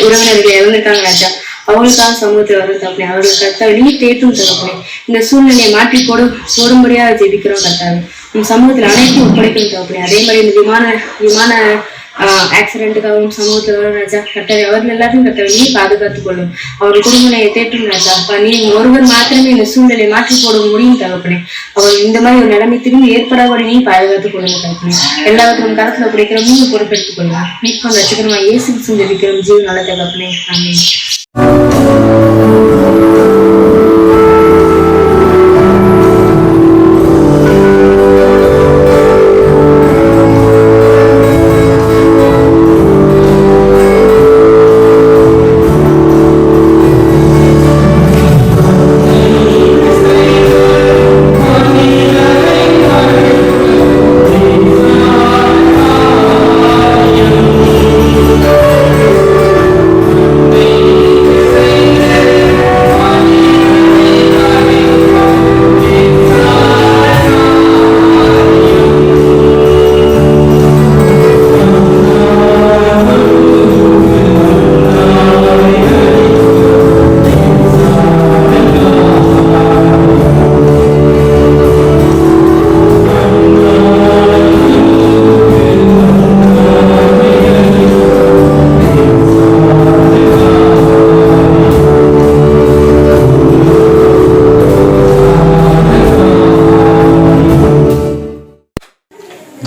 உறவினர்களை இழந்துட்டாங்க ராஜா. அவங்களுக்காக சமூகத்தில் வரும் தகப்பனே. அவர்கள் கர்த்தாவை நீ தேட்டும் தகப்பனே. இந்த சூழ்நிலையை மாற்றி போடும்படியாக ஜெபிக்கிறோம் கர்த்தாவை. உன் சமூகத்தில் அனைத்தும் ஒப்படைக்கணும் தகப்பனே. அதே மாதிரி இந்த விமான ஆக்சிடென்ட்டுக்காகவும் சமூகத்தில் வரும் ராஜா. கர்த்தாவை, அவர்கள் எல்லாத்தையும் கர்த்தாவை நீ பாதுகாத்துக் கொள்ளும். அவர்கள் குடும்பங்களை தேட்டும் ராஜா. அப்ப நீ ஒருவர் மாத்திரமே இந்த சூழ்நிலையை மாற்றி போட முடியும் தகப்பனே. அவர் இந்த மாதிரி ஒரு நிலைமை திரும்பி ஏற்படாத நீ பாதுகாத்துக் கொள்ளுங்க தகப்பனே. எல்லாத்துக்கும் கருத்துல பிடிக்கிறோம் நீங்க பொறுப்பெடுத்துக் கொள்ளுங்க. மீட்பு ரசிக்கிறோம் இயேசு கிறிஸ்து ஜெபிக்கிறோம் ஜீவ நல்ல தகப்பனே, ஆமென்.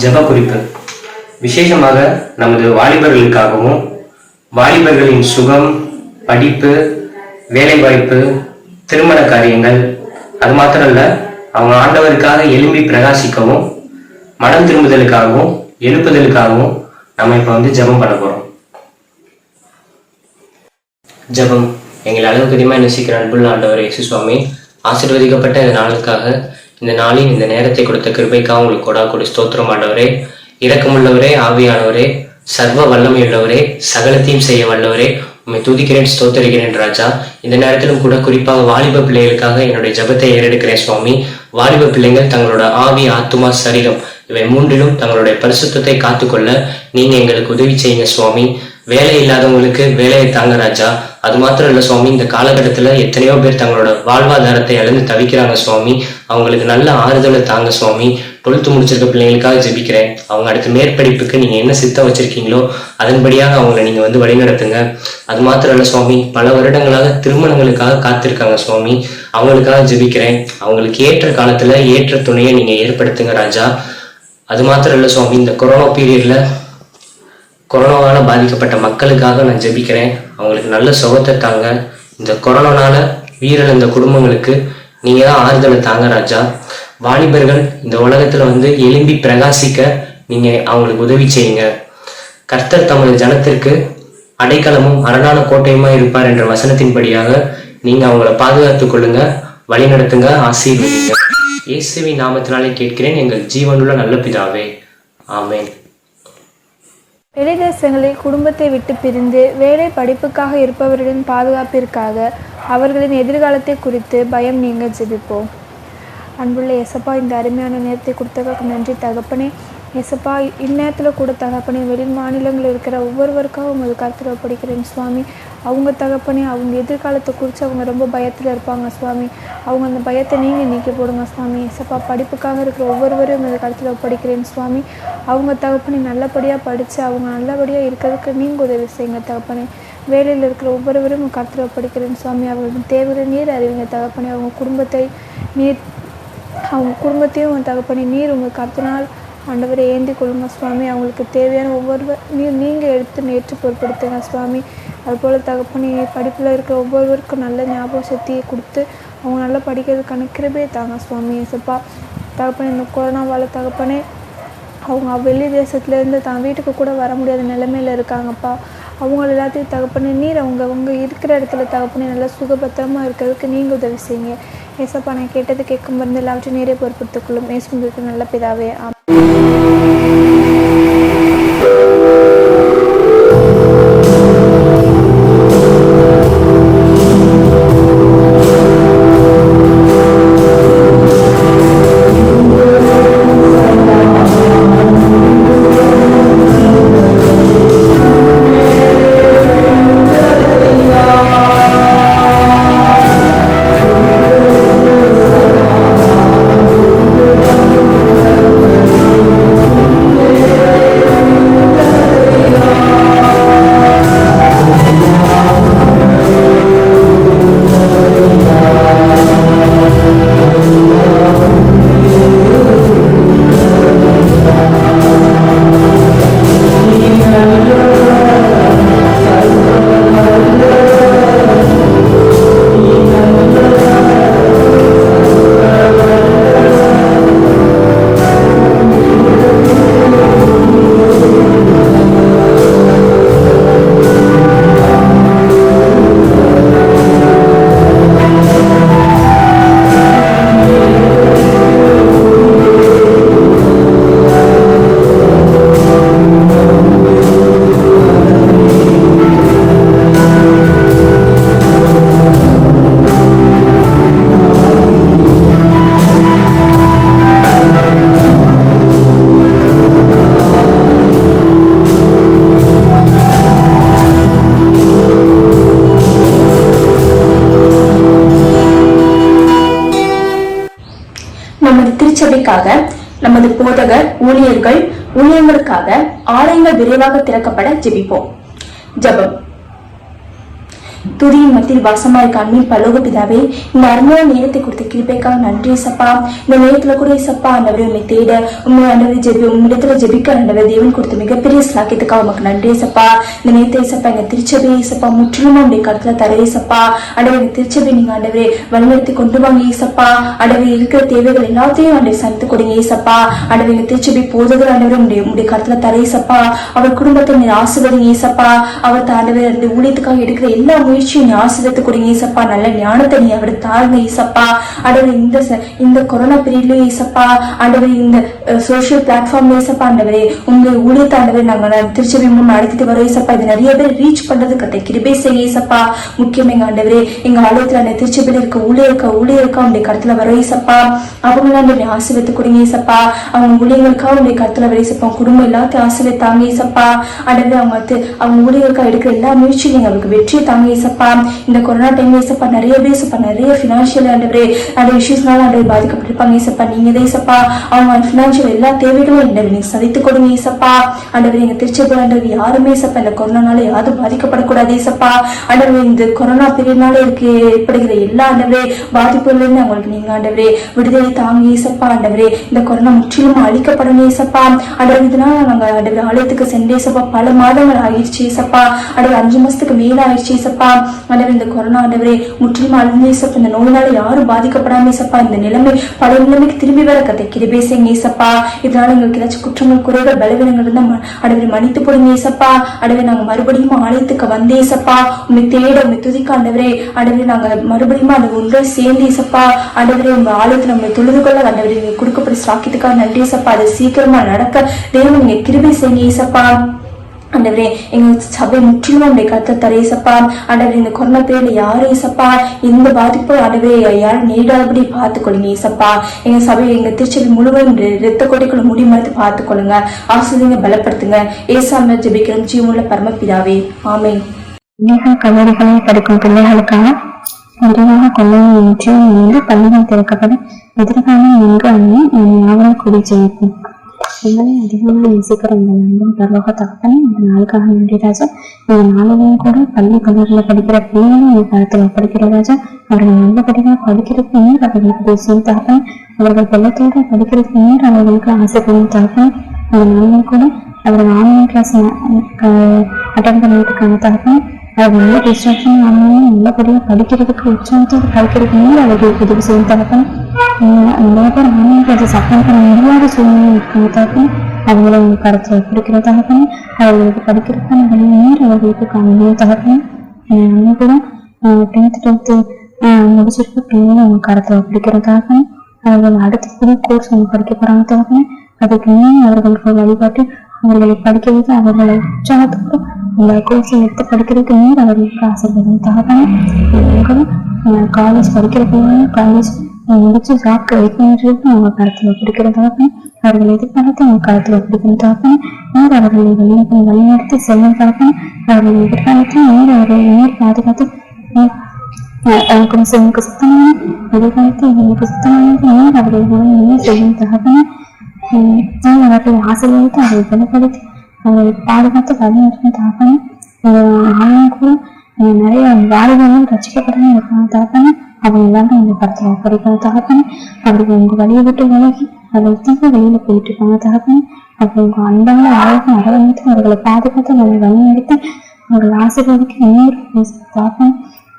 ஜெப குறிப்பு. விசேஷமாக நமது வாலிபர்களுக்காகவும், வாலிபர்களின் சுகம், படிப்பு, வேலைவாய்ப்பு, திருமண காரியங்கள், அது மாத்திரமல்ல அவங்க ஆண்டவருக்காக எழும்பி பிரகாசிக்கவும், மனம் திரும்புதலுக்காகவும் எழுப்புதலுக்காகவும் நம்ம இப்ப ஜெபம் பண்ண போறோம். ஜெபம். எங்களை அளவுக்கு அதிகமாக நேசிக்கிற அன்புள்ள ஆண்டவர் இயேசு சுவாமி, ஆசீர்வதிக்கப்பட்ட இந்த நாளுக்காக, இந்த நாளில் இந்த நேரத்தை கொடுத்த கிருபைக்காக உங்களுக்கு கொடாக்கூடி ஸ்தோத்திரம் ஆண்டவரே. இரக்கமுள்ளவரே, ஆவியானவரே, சர்வ வல்லமையுள்ளவரே, சகலத்தையும் செய்ய வல்லவரே, உண்மை துதிக்கிறேன், ஸ்தோத்தரிக்கிறேன் ராஜா. இந்த நேரத்திலும் கூட குறிப்பாக வாலிப பிள்ளைகளுக்காக என்னுடைய ஜெபத்தை ஏறெடுக்கிறேன் சுவாமி. வாலிப பிள்ளைகள் தங்களோட ஆவி, ஆத்துமா, சரீரம் இவை மூன்றிலும் தங்களுடைய பரிசுத்தத்தை காத்துக்கொள்ள நீங்க எங்களுக்கு உதவி செய்யுங்க சுவாமி. வேலை இல்லாதவங்களுக்கு வேலையை தாங்க ராஜா. அது மாத்திரம் இல்ல சுவாமி, இந்த காலகட்டத்துல எத்தனையோ பேர் தங்களோட வாழ்வாதாரத்தை இழந்து தவிக்கிறாங்க சுவாமி. அவங்களுக்கு நல்ல ஆறுதலை தாங்க சுவாமி. 12th முடிச்சிருக்க பிள்ளைங்களுக்காக ஜெபிக்கிறேன். அவங்க அடுத்த மேற்படிப்புக்கு நீங்கள் என்ன சித்தம் வச்சுருக்கீங்களோ அதன்படியாக அவங்கள நீங்கள் வந்து வழிநடத்துங்க. அது மாத்திரம் இல்லை சுவாமி, பல வருடங்களாக திருமணங்களுக்காக காத்திருக்காங்க சுவாமி, அவங்களுக்காக ஜெபிக்கிறேன். அவங்களுக்கு ஏற்ற காலத்தில் ஏற்ற துணையை நீங்கள் ஏற்படுத்துங்க ராஜா. அது மாத்திரம் இல்லை சுவாமி, இந்த கொரோனா பீரியடில் கொரோனாவால் பாதிக்கப்பட்ட மக்களுக்காக நான் ஜெபிக்கிறேன். அவங்களுக்கு நல்ல சுகத்தை தாங்க. இந்த கொரோனானால உயிரிழந்த குடும்பங்களுக்கு நீங்கள் தான் ஆறுதலை தாங்க ராஜா. வாலிபர்கள் இந்த உலகத்தில் வந்து எழும்பி பிரகாசிக்க நீங்கள் அவங்களுக்கு உதவி செய்யுங்க. கர்த்தர் தமது ஜனத்திற்கு அடைக்கலமும் அரணான கோட்டையுமா இருப்பார் என்ற வசனத்தின்படியாக நீங்கள் அவங்கள பாதுகாத்துக் கொள்ளுங்க, வழி நடத்துங்க, ஆசீர்வதிங்க. இயேசுவின் நாமத்தினாலே கேட்கிறேன் எங்கள் ஜீவனுள்ள நல்ல பிதாவே, ஆமென். வெளிதேசங்களில் குடும்பத்தை விட்டு பிரிந்து வேலை படிப்புக்காக இருப்பவர்களின் பாதுகாப்பிற்காக அவர்களின் எதிர்காலத்தை குறித்து பயம் நீங்க ஜெபிப்போம். அன்புள்ள ஏசப்பா, இந்த அருமையான நேரத்தை கொடுத்ததுக்கு நன்றி தகப்பனே. ஏசப்பா, இந்நேரத்தில் கூட தகப்பனே வெளி மாநிலங்களில் இருக்கிற ஒவ்வொருவருக்காக உங்கள் கருத்தில் ஒப்படைக்கிறேன் சுவாமி. அவங்க தகப்பனே அவங்க எதிர்காலத்தை குறித்து அவங்க ரொம்ப பயத்தில் இருப்பாங்க சுவாமி. அவங்க அந்த பயத்தை நீங்கள் நீக்கி போடுங்க சுவாமி. ஏசப்பா, படிப்புக்காக இருக்கிற ஒவ்வொருவரையும் உங்கள் கருத்தில் ஒப்படைக்கிறேன் சுவாமி. அவங்க தகப்பனே நல்லபடியாக படித்து அவங்க நல்லபடியாக இருக்கிறதுக்கு நீங்கள் உதவி செய்யுங்க தகப்பனே. வேலையில் இருக்கிற ஒவ்வொருவரும் உங்கள் கருத்தில் ஒப்படைக்கிறேன் சுவாமி. அவர்களின் தேவையை நீர் அறிவிங்க தகப்பனே. அவங்க குடும்பத்தையும் தகப்பனே நீர் உங்கள் கருத்தினால் ஆண்டவரை ஏந்தி கொள்ளுங்க சுவாமி. அவங்களுக்கு தேவையான ஒவ்வொருவர் நீங்கள் எடுத்து நேற்று பொருட்படுத்துங்க சுவாமி. அதுபோல் தகப்பனே படிப்பில் இருக்கிற ஒவ்வொருவருக்கும் நல்ல ஞாபக சக்தியை கொடுத்து அவங்க நல்லா படிக்கிறதுக்கான கிருபையை தாங்க சுவாமி. ஏசப்பா தகப்பனே, இந்த கொரோனாவால் தகப்பனே அவங்க வெளி தேசத்துலேருந்து தான் வீட்டுக்கு கூட வர முடியாத நிலைமையில் இருக்காங்கப்பா. அவங்க எல்லாத்தையும் தகப்பனே நீர் அவங்க இருக்கிற இடத்துல தகப்பனே நல்லா சுகபத்திரமாக இருக்கிறதுக்கு நீங்கள் உதவி செய்யுங்க. ஏசப்பா, நான் கேட்டது கேட்கும் மருந்து எல்லாவற்றையும் நீரே பொறுப்படுத்திக் கொள்ளும். ஏசுக்கு நல்ல பிதாவே, ஆமென். திருச்சபைக்காக, நமது போதகர் ஊழியர்களுக்காக ஆலயங்கள் விரைவாக திறக்கப்பட ஜெபிப்போம். ஜெபம். துதியின் மத்தியில் வாசமாய் காண்பின் பரலோக பிதாவே, இந்த அருமையான நேரத்தை கொடுத்த கிருபைக்காக நன்றி சப்பா. இந்த நேரத்துல கூட சப்பா ஆண்டவரை உண்மை தேட உண்மை ஆண்டவரை உம்மிடத்துல ஜெபிக்க ஆண்டவர் தேவன் கொடுத்த மிகப்பெரிய ஸ்லாக்கியத்துக்காக உமக்கு நன்றி சப்பா. இந்த நேரத்தை சப்பா எங்க திருச்சபையை சப்பா முற்றிலுமா உடைய கருத்துல தரையே சப்பா. ஆண்டவர் எங்க திருச்சபை நீங்க ஆண்டவரை வழிநடத்தி கொண்டு வாங்க ஏசப்பா. ஆண்டவர் இருக்கிற தேவைகள் எல்லாத்தையும் ஆண்டவர் சந்தித்து கொடுங்க ஏசப்பா. ஆண்டவர் எங்க திருச்சபை போதகர் ஆண்டவர் உடைய கருத்துல தரையே சப்பா. அவர் குடும்பத்தை நீர் ஆசீர்வதிங்க ஏசப்பா. அவர் ஆண்டவர் அந்த ஊழியத்துக்காக எடுக்கிற எல்லா முயற்சியும் நீ ஆசீர்வதித்து கொடுங்க ஏசப்பா. நல்ல ஞானத்தை நீ அவர் தாருங்க ஏசப்பா. ஆண்டவர் இந்த கொரோனா பீரியட்லயும் ஏசப்பா ஆண்டவர் இந்த சோசியல் பிளாட்ஃபார்ம்ல ஏசப்பா ஆண்டவரே உங்க ஊழியத்தை ஆண்டவர் நாங்க திருச்சபை முன் நடத்திட்டு வரோம் ஏசப்பா. இது நிறைய பேர் ரீச் பண்றது கட்ட கிருபை செய்ய ஏசப்பா. முக்கியம் எங்க ஆண்டவரே எங்க ஆலயத்துல அந்த திருச்சபையில இருக்க ஊழியருக்கா உடைய கருத்துல வரோம் ஏசப்பா. அவங்களாம் நீ ஆசீர்வதித்து கொடுங்க ஏசப்பா. அவங்க ஊழியர்களுக்காக உடைய கருத்துல வர ஏசப்பா. குடும்பம் எல்லாத்தையும் ஆசீர்வதி தாங்க ஏசப்பா. ஆண்டவரே அவங்க ஊழியருக்கா எடுக்கிற எல்லா முயற்சியும் நீங்க அவருக்கு வெற்றியை தாங்க ஏசப்பா. இந்த கொரோனா டைம் ஏசப்பா நிறைய பேர் ஏசப்பா நிறைய ஃபினான்ஷியல் ஆண்டவரே அந்த இஷ்யூஸ்னால ஆண்டவர் பாதிக்கப்பட்டிருப்பாங்க ஏசப்பா. நீங்க ஏசப்பா அவங்க ஃபினான்ஷியல் எல்லா தேவைகளும் ஆண்டவர் நீங்க சதித்து கொடுங்க ஏசப்பா. ஆண்டவர் எங்க திருச்சபை ஆண்டவர் யாருமே ஏசப்பா இந்த கொரோனானால யாரும் பாதிக்கப்படக்கூடாது ஏசப்பா. ஆண்டவர் இந்த கொரோனா பீரியட்னால ஏற்படுகிற எல்லா ஆண்டவரே பாதிப்புல இருந்து அவங்களுக்கு நீங்க ஆண்டவரே விடுதலை தாங்க ஏசப்பா. ஆண்டவரே இந்த கொரோனா முற்றிலும் அழிக்கப்படணும் ஏசப்பா. ஆண்டவர் இதனால நாங்க ஆண்டவர் ஆலயத்துக்கு சென்றேசப்பா பல மாதங்கள் ஆயிடுச்சு ஏசப்பா. ஆண்டவர் 5 மாசத்துக்கு மேல ஆயிடுச்சு ஏசப்பா. ஆண்டவர் இந்த கொரோனா ஆண்டவரே முற்றிலும் அழிந்து ஏசப்பா. இந்த நோயினால யாரும் பாதிக்கப்படாம ஏசப்பா இந்த நிலைமை பழைய நிலைமைக்கு திரும்பி வர கதை கிருபை செய்யுங்க ஏசப்பா. இதனால எங்களுக்கு ஏதாச்சும் குற்றங்கள் குறைகள் பலவீனங்கள் இருந்தா ஆண்டவரை மன்னித்து போடுங்க ஏசப்பா. ஆண்டவரை நாங்க மறுபடியும் ஆலயத்துக்கு வந்தே ஏசப்பா உண்மை தேட உண்மை துதிக்க ஆண்டவரே. ஆண்டவரை நாங்க மறுபடியும் அந்த ஒன்றை சேர்ந்து ஏசப்பா ஆண்டவரே உங்க ஆலயத்துல நம்ம தொழுது கொள்ள ஆண்டவரை நீங்க கொடுக்கப்பட்ட சாக்கியத்துக்காக நன்றி ஏசப்பா. அது சீக்கிரமா நடக்க தேவன் நீங்க கிருபை செய்யுங்க ஏசப்பா. ஆண்டவரே எங்க சபை முற்றிலும் உடைய கருத்தை தரேசப்பா. ஆண்டவரே இந்த கொரோனா பீரியட்ல யாரு ஏசப்பா இந்த பாதிப்பு ஆண்டவரே யாரும் நேரிடாதபடி பார்த்துக்கொள்ளுங்க ஏசப்பா. எங்க சபை எங்க திருச்சபை முழுவதும் இரத்த கொட்டைக்குள்ள முடி மறைத்து பார்த்துக்கொள்ளுங்க. ஆசிரியங்க பலப்படுத்துங்க. ஏசாம ஜெபிக்கிறோம் ஜீவனுள்ள பரமபிதாவே ஆமென். கல்லூரிகளை படிக்கும் பிள்ளைகளுக்காக விரிவாக கொள்ளையை பள்ளிகள் திறக்கப்படும் எதிர்காலம் எங்கு அண்ணன் யாவரும் கூடி ஜெயிப்போம். எங்களை அதிகமாக நேசிக்கிற இந்த நண்பன் பரலோக தகப்பனே இந்த நாளுக்காக நன்றி ராஜா. இந்த நாளிலையும் கூட பள்ளி கல்லூரியில் படிக்கிற பிள்ளைகளும் இந்த காலத்தில் படிக்கிற ராஜா. அவர்கள் நல்லபடியாக படிக்கிறதுக்கு நேர் அவர்களுக்கு தேசியம் தகப்பனே. அவர்கள் வெள்ளத்தோடு படிக்கிறதுக்கு நேர் அவர்களுக்கு ஆசைப்படும் தகப்பனே. இந்த நாளிலும் கூட அவர்கள் ஆன்லைன் கிளாஸ் அட்டன் பண்ணுறதுக்கான தகப்பனே. அவர்கள் நல்ல டிஸ்ட்ராக்ஷன் ஆனாலும் நல்லபடியாக படிக்கிறதுக்கு உற்சாகத்தோடு படிக்கிறதுக்கு நேர் அவர்களுக்கு உதவி செய்யும் தகப்பனே. நிறைய பேர் ஆன்லைன் கிளாஸஸ் அட்டன் பண்ண முடியாத சூழ்நிலை இருக்கிற தகப்பனே. அவங்களை உங்க கருத்தில் பிடிக்கிற தகப்பனே. அவர்களுக்கு படிக்கிறதுக்கான வழி நேர் அவர்களுக்கு காணணும் தகப்பனே. அவங்க கூட 10th 12th முடிச்சிருக்க பிள்ளைங்களும் உங்க கருத்தில் பிடிக்கிற தகப்பனே. அவர்கள் அடுத்த புது கோர்ஸ் அவங்க படிக்க போறாங்க தகப்பனே. அதுக்கு மேலே அவர்களுக்கு வழிபாட்டு அவர்களை படிக்க வைத்து அவர்களை உற்சாகத்தோடு அந்த கோர்ஸை எடுத்து படிக்கிறதுக்கு நேர் அவர்களுக்கு ஆசைப்படும் தகப்பனே. காலேஜ் படிக்கிற பிள்ளைங்க காலேஜ் முடிச்சு ஜாப்க்கு வெயிட் பண்ணிட்டு அவங்க கருத்துல பிடிக்கிற தகப்பனே. அவர்கள் எதிர்காலத்தை அவங்க கருத்துல பிடிக்கும் தகப்பனே. நேர் அவர்களை வழிநடத்தி செல்லும் தகப்பனே. அவர்கள் எதிர்காலத்தையும் நேர் அவர்களை நேர் பாதுகாத்து எனக்கு சுத்தமான எதிர்காலத்தை எங்களுக்கு சுத்தமான நேர் அவர்களை செய்யும் தகப்பனே. அவர்களை ஆசீர்வதித்து அவர்களை பலப்படுத்தி அவர்களை பாதுகாத்து வழிநடத்தும் தகப்பனே. ஆளும் கூட நிறைய வாலிபர்களும் ரசிக்கப்படணும் இருக்காங்க தகப்பனே. அவங்க எல்லாரும் உங்க படத்துல படிக்கணும் தகப்பனே. அவர்கள் உங்க வழியை விட்டு விலகி அவர்கள் தீவிர வெளியில போயிட்டு இருக்காங்க தகப்பனே. அவர்கள் உங்க அன்பான அழகும் அரவணைத்து அவர்களை பாதுகாத்து அவர்களை வழிநடத்தி அவர்கள் ஆசீர்வதிக்க நேர் தகப்பனே.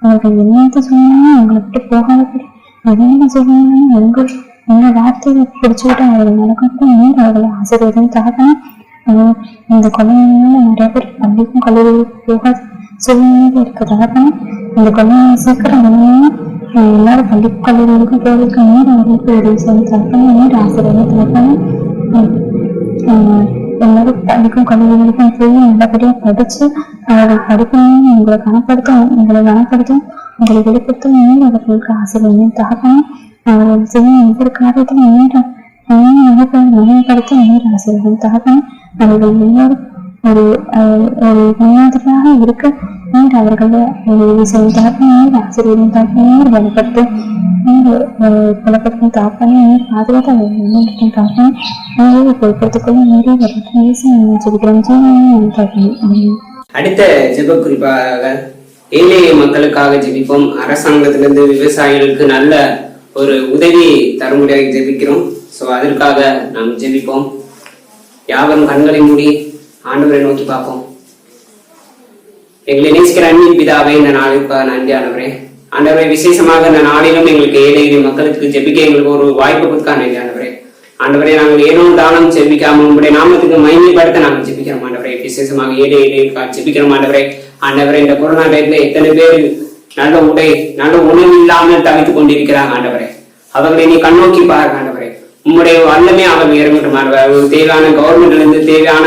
அவர்கள் என்னத்த சொன்னாலும் அவங்களை விட்டு போகாதபடி என்ன சொன்னாலும் உங்க வார்த்தையை பிடிச்சுக்கிட்டு அவர்கள் நடக்கும் நேர் அவர்களை ஆசீர்வதிக்கும் தகப்பனே. இந்த குழந்தைங்களால நிறைய பேர் பள்ளிக்கும் கல்லூரிகளுக்கு போகாத சூழ்நிலையில இருக்க தகப்பனே. இந்த குழந்தைங்க சீக்கிரம் எல்லாரும் பள்ளிக்கும் கல்லூரிகளுக்கும் போவதற்கு நேர் அவர்களுக்கு உதவி செய்யும் தகப்பனே. நேர் ஆசீர்வாதம் தகப்பனே. எல்லாரும் பள்ளிக்கும் கல்லூரிகளுக்கும் போய் நல்லபடியா படிச்சு அவர்கள் படிக்கணும் உங்களை கனப்படுத்தும் உங்களை வெளிப்படுத்தும் நேர் அவர்களுக்கு ஆசீர்வாதம் தகப்பனே. அவர்கள் செய்யும் ஒவ்வொரு காரியத்திலும் மகிமைப்படுத்த நேர் ஆசீர்வாதம் தகப்பனே. அவர்கள் எல்லாரும் ஒரு முன்னாதிரியாக இருக்க நேர் அவர்களை உதவி செய்யும் தகப்பனே. நேர் ஆசீர்வாதம் தகப்பனே. நேர் வெளிப்படுத்தும் புலப்படுத்தும் தாப்பனே. நேர் பாதுகாத்து அவர்கள் முன்னேற்றம் தாப்பனே. நேரை பொறுப்படுத்திக் நேரே வருகிறோம். அடுத்த ஜெப குறிப்பாக ஏழை மக்களுக்காக ஜெபிப்போம். அரசாங்கத்திலிருந்து விவசாயிகளுக்கு நல்ல ஒரு உதவி தரும்படியாக ஜெபிக்கிறோம். ஸோ அதற்காக நாம் ஜெபிப்போம். யாவரும் கண்களை மூடி ஆண்டவரை நோக்கி பார்ப்போம். எங்களை நேசிக்கிற அன்பின் பிதாவே, இந்த நாளுக்காக நன்றி ஆண்டவரே. ஆண்டவரை விசேஷமாக இந்த நாளிலும் எங்களுக்கு ஏழை மக்களுக்கு ஜெபிக்க எங்களுக்கு ஒரு வாய்ப்பு கொடுக்க நன்றி ஆண்டவரே. ஆண்டவரே, நாங்கள் ஏனோ தானம் ஜெபிக்காம உங்களுடைய நாமத்துக்கு மகிமைப்படுத்த நாங்கள் ஜெபிக்கிறோம் ஆண்டவரே. விசேஷமாக ஏழைகளுக்காக ஜெபிக்கிறோம் ஆண்டவரே. ஆண்டவரே, இந்த கொரோனா டைம்ல எத்தனை பேர் நல்ல உணவு இல்லாமல் தவித்துக் கொண்டிருக்கிறாங்க ஆண்டவரே. அவர்களை நீ கண்ணோக்கி பாருங்க ஆண்டவரே. உங்களுடைய வல்லமே அவர்கள் இறங்கட்டும் ஆண்டவரே. தேவையான கவர்மெண்ட்ல இருந்து தேவையான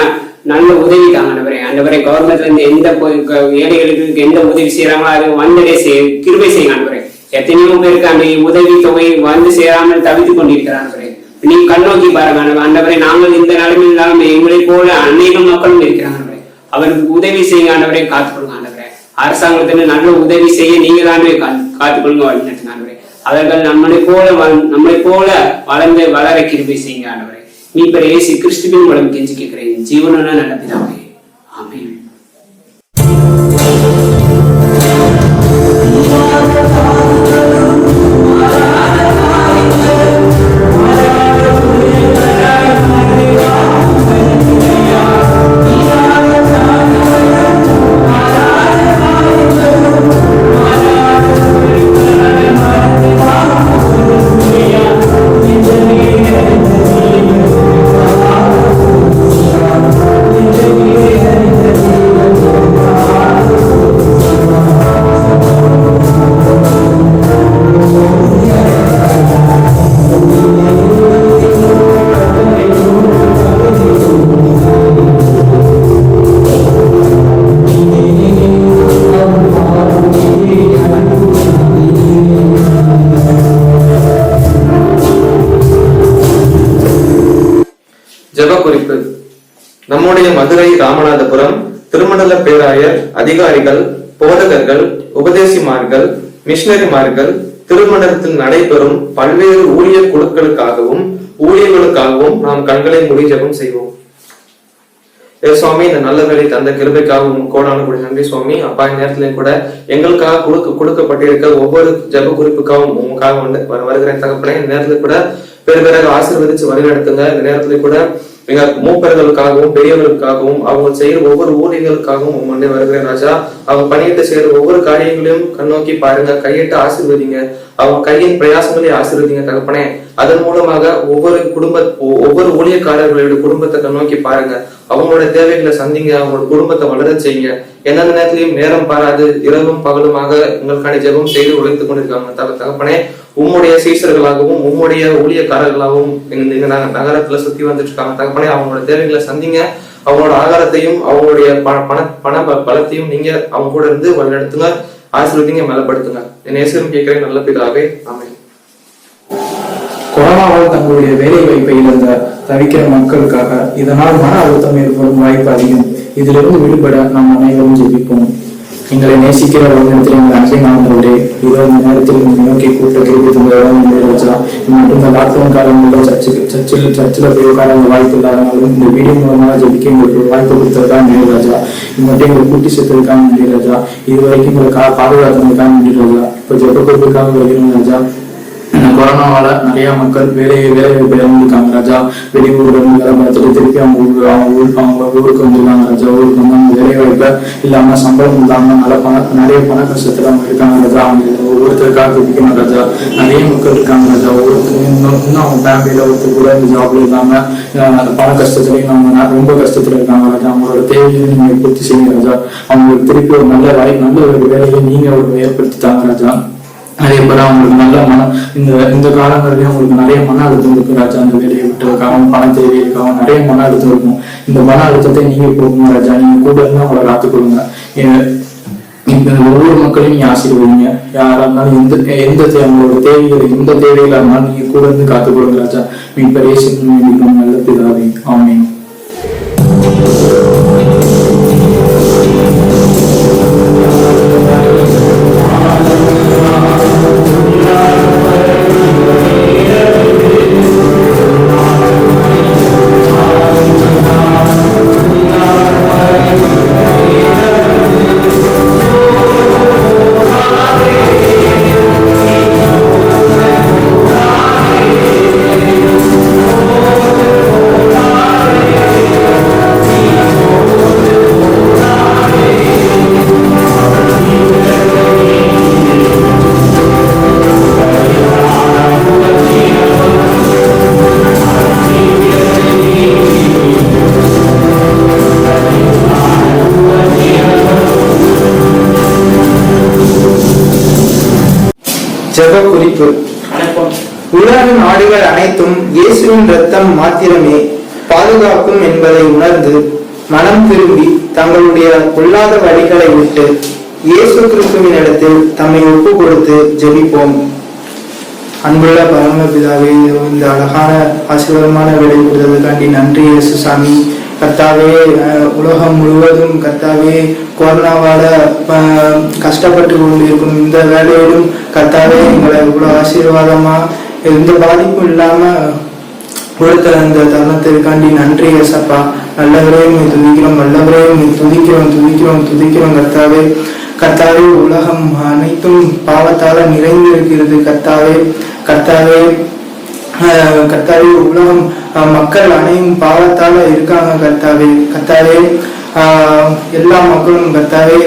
நல்ல உதவி தாங்க ஆண்டவரே. ஆண்டவரே, கவர்மெண்ட்ல இருந்து எந்த ஏழைகளுக்கு எந்த உதவி செய்யறாங்களோ அது வந்தடே கிருபை செய்யுங்க ஆண்டவரே. எத்தனையோ பேருக்கு அந்த உதவி தொகை வந்து சேராமல் தவித்துக் கொண்டிருக்கிறாங்க. நீ கண்ணோக்கி பாருங்க ஆண்டவரே. நாங்கள் இந்த நிலைமையில் இல்லாமல் எங்களை போல அநேக மக்களும் இருக்கிறாங்க. அவருக்கு உதவி செய்யுங்க ஆண்டவரே. காத்துக்கொள்ளுங்க ஆண்டவரே. அரசாங்கத்தினர் நல்ல உதவி செய்ய நீங்க தானே காத்துக்கொள்ளுங்க வழிநடத்துங்க ஆண்டவரே. அவர்கள் நம்மளை போல வளர கிருபை செய்யுங்க ஆண்டவரே. மீட்பர் இயேசு கிறிஸ்துவின் மூலம் கெஞ்சி கேட்கிறேன் ஜீவனுள்ள நல்ல பிதாவே, ஆமென். ஜெபக்குறிப்பு. நம்முடைய மதுரை ராமநாதபுரம் திருமண்டல பேராயர், அதிகாரிகள், போதகர்கள், உபதேசிமார்கள், மிஷனரிமார்கள், திருமண்டலத்தில் நடைபெறும் பல்வேறு ஊழிய குழுக்களுக்காகவும் ஊழியர்களுக்காகவும் நாம் கண்களை மூடி ஜெபம் செய்வோம். சுவாமி, இந்த நல்ல வேலை தந்த கிருபைக்காக கோடான கூட நன்றி சுவாமி. அப்பா, இந்த நேரத்திலே கூட எங்களுக்காக கொடுக்கப்பட்டிருக்க ஒவ்வொரு ஜெப குறிப்புக்காகவும் உங்களுக்காக வருகிறேன் தகப்பனே. இந்த நேரத்துல கூட பெருமையாக ஆசீர்வதிச்சு வழிநடத்துங்க. இந்த நேரத்துல கூட எங்க மூப்பர்களுக்காகவும் பெரியவர்களுக்காகவும் அவங்க செய்யற ஒவ்வொரு ஊழியர்களுக்காகவும் முன்னே வருகிறேன் ராஜா. அவங்க பணியிட்டு செய்யற ஒவ்வொரு காரியங்களையும் கண்ணோக்கி பாருங்க, கையிட்டு ஆசீர்வதிங்க. அவங்க கையின் பிரயாசங்களையும் ஆசீர்வதிங்க தகப்பனே. அதன் மூலமாக ஒவ்வொரு ஊழியக்காரர்களுடைய குடும்பத்தை கண்ணோக்கி பாருங்க, அவங்களோட தேவைகளை சந்திங்க, அவங்களோட குடும்பத்தை வளர செய்யுங்க. எந்தெந்த நேரத்திலையும் நேரம் பாராது இரவும் பகலுமாக உங்களுக்கான ஜெபம் செய்து உழைத்துக் கொண்டிருக்காங்க தகப்பனே. உம்முடைய சீசர்களாகவும் உம்முடைய ஊழியக்காரர்களாகவும் எங்க நகரத்துல சுத்தி வந்துட்டு இருக்காங்க தகப்பனே. அவங்களோட தேவைகளை சந்திங்க, அவங்களோட ஆகாரத்தையும் அவங்களுடைய பண பலத்தையும் நீங்க அவங்க கூட இருந்து வழிநடத்துங்க, ஆசீர்வதிங்க, மேலப்படுத்துங்க. என் நேசரும் கேட்கிறேன் நல்ல பிதாவே, ஆமென். கொரோனாவால் தங்களுடைய வேலை வாய்ப்பை இழந்த தவிக்கிற மக்களுக்காக இதனால் மன அழுத்தம் ஏற்படும் வாய்ப்பு அதிகம். இதிலிருந்து விடுபட நாம் அனைவரும் ஜெபிப்போம். எங்களை நேசிக்கிற இடத்தில் எங்கள் அன்பின் ஆண்டவரே, இதோ இந்த நேரத்தில் நோக்கி கூட்ட ராஜா. மற்றும் இந்த லாக்டவுன் காலங்களில் சர்ச்சில் போய் உட்கார வாய்ப்பு இல்லாதனாலும் இந்த வீடியோ மூலமாக ஜெபிக்க எங்களுக்கு வாய்ப்பு கொடுத்ததுக்காக நன்றி ராஜா. இது மட்டும் எங்களை கூட்டி சேர்த்ததுக்காக நன்றி ராஜா. இது வரைக்கும் எங்களை பாதுகாத்ததுக்காக நன்றி ராஜா. இப்போ ஜெபத்திற்காக வருகிறோம் ராஜா. கொரோனாவால நிறைய மக்கள் வேலை வாய்ப்பு இழந்திருக்காங்க ராஜா. வெளியூர்ல இருந்து வேலை பார்த்துட்டு திருப்பி அவங்க ஊருக்கு வந்துருக்காங்க ராஜா. ஊருக்கு வந்து அவங்க வேலை வாய்ப்பை இல்லாம சம்பளம் இல்லாம நிறைய பண கஷ்டத்துல அவங்க இருக்காங்க ராஜா. அவங்க ஒவ்வொருத்தருக்காக பிடிக்கணும் ராஜா. நிறைய மக்கள் இருக்காங்க ராஜா. இன்னும் அவங்க ஃபேமிலியில ஒருத்தர் கூட இந்த ஜாப்ல இல்லாம பண கஷ்டத்துலயும் அவங்க ரொம்ப கஷ்டத்துல இருக்காங்க ராஜா. அவங்களோட தேவையை நீங்க பூர்த்தி செய்யுங்க ராஜா. அவங்களுக்கு திருப்பி ஒரு நல்ல ஒரு வேலையை நீங்க ஒரு ஏற்படுத்தி தாங்க ராஜா. அதே போல அவங்களுக்கு நல்ல இந்த காலங்களிலேயும் அவங்களுக்கு நிறைய மன அழுத்தம் இருக்கு ராஜா. அந்த வேலையை விட்டதுக்காகவும் பண தேவைகளுக்காகவும் நிறைய மன அழுத்தம் இருக்கும். இந்த மன அழுத்தத்தை நீங்க போகணும் ராஜா. நீங்க கூட இருந்து அவங்களை காத்துக்கொள்ளுங்க. ஒவ்வொரு மக்களையும் நீங்க ஆசீர்வதிங்க. யாரா இருந்தாலும் அவங்களோட தேவைகள் எந்த தேவைகளா இருந்தாலும் நீங்க கூட இருந்து காத்துக்கொள்ளுங்க ராஜா. மீட்பர் இயேசுவின் நல்ல பிதாவே, ஆமென். ஜெப குறிப்பு. உலக நாடுகள் அனைத்தும் இயேசுவின் இரத்தம் மாத்திரமே பாதுகாக்கும் என்பதை உணர்ந்து மனம் திரும்பி தங்களுடைய பொல்லாத வழிகளை விட்டு இயேசு கிறிஸ்துவின் இடத்தில் தம்மை ஒப்பு கொடுத்து ஜெபிப்போம். அன்புள்ள பரமபிதாவே, இந்த அழகான ஆசீர்வாதமான வேலை கொடுத்ததுக்காண்டி நன்றி இயேசு சாமி. கர்த்தாவே உலகம் முழுவதும் கர்த்தாவே கொரோனாவால கஷ்டப்பட்டு கொண்டிருக்கும் இந்த வேலையிலும் கர்த்தாவே எங்களை இவ்வளோ ஆசீர்வாதமா எந்த பாதிப்பும் இல்லாம கொடுத்த அந்த தருணத்திற்காண்டி நன்றி ஏசப்பா. நல்லவரையும் துதிக்கிறோம், நல்லவரையும் துதிக்கிறோம் கர்த்தாவே. கர்த்தாவே உலகம் அனைத்தும் பாவத்தால நிறைந்திருக்கிறது கர்த்தாவே. உலகம் மக்கள் அனைவரும் பாவத்தால இருக்காங்க கர்த்தாவே. எல்லா மக்களும் கர்த்தாவே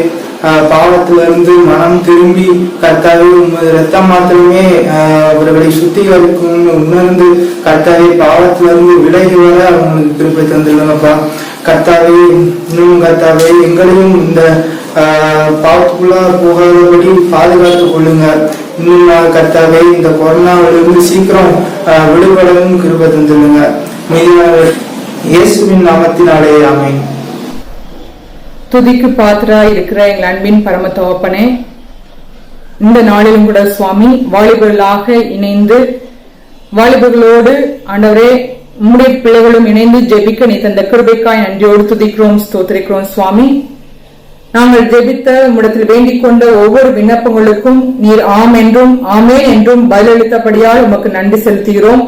பாவத்திலிருந்து மனம் திரும்பி கர்த்தாவே உமது ரத்தம் மாத்திரமே அவர்களை சுத்திகரிக்கும்னு உணர்ந்து கர்த்தாவே பாவத்திலிருந்து விலகி வர அவங்களுக்கு கிருபை தந்துள்ளப்பா கர்த்தாவே. இன்னும் கர்த்தாவே எங்களையும் இந்த பாவத்துக்குள்ள போகாதபடி பாதுகாத்துக் கொள்ளுங்க. இன்னும் கர்த்தாவே இந்த கொரோனாவிலிருந்து சீக்கிரம் விடுபடவும் கிருபை தந்துள்ளுங்க. இயேசுவின் நாமத்தினாலே ஆமென். துதிக்கு பாத்திரா இருக்கிற எங்கள் அன்பின் பரம தகப்பனே, இந்த நாளிலும் கூட சுவாமி வாலிபர்களாக இணைந்து வாலிபர்களோடு ஆண்டவரே உம்முடைய பிள்ளைகளும் இணைந்து ஜெபிக்க நீ தந்த கிருபைக்காய் நன்றியோடு துதிக்கிறோம், ஸ்தோத்திரிக்கிறோம் சுவாமி. நாங்கள் ஜெபித்த உம்மிடத்தில் வேண்டிக் கொண்ட ஒவ்வொரு விண்ணப்பங்களுக்கும் நீர் ஆம் என்றும் ஆமேன் என்றும் பதிலளித்தபடியால் உமக்கு நன்றி செலுத்துகிறோம்.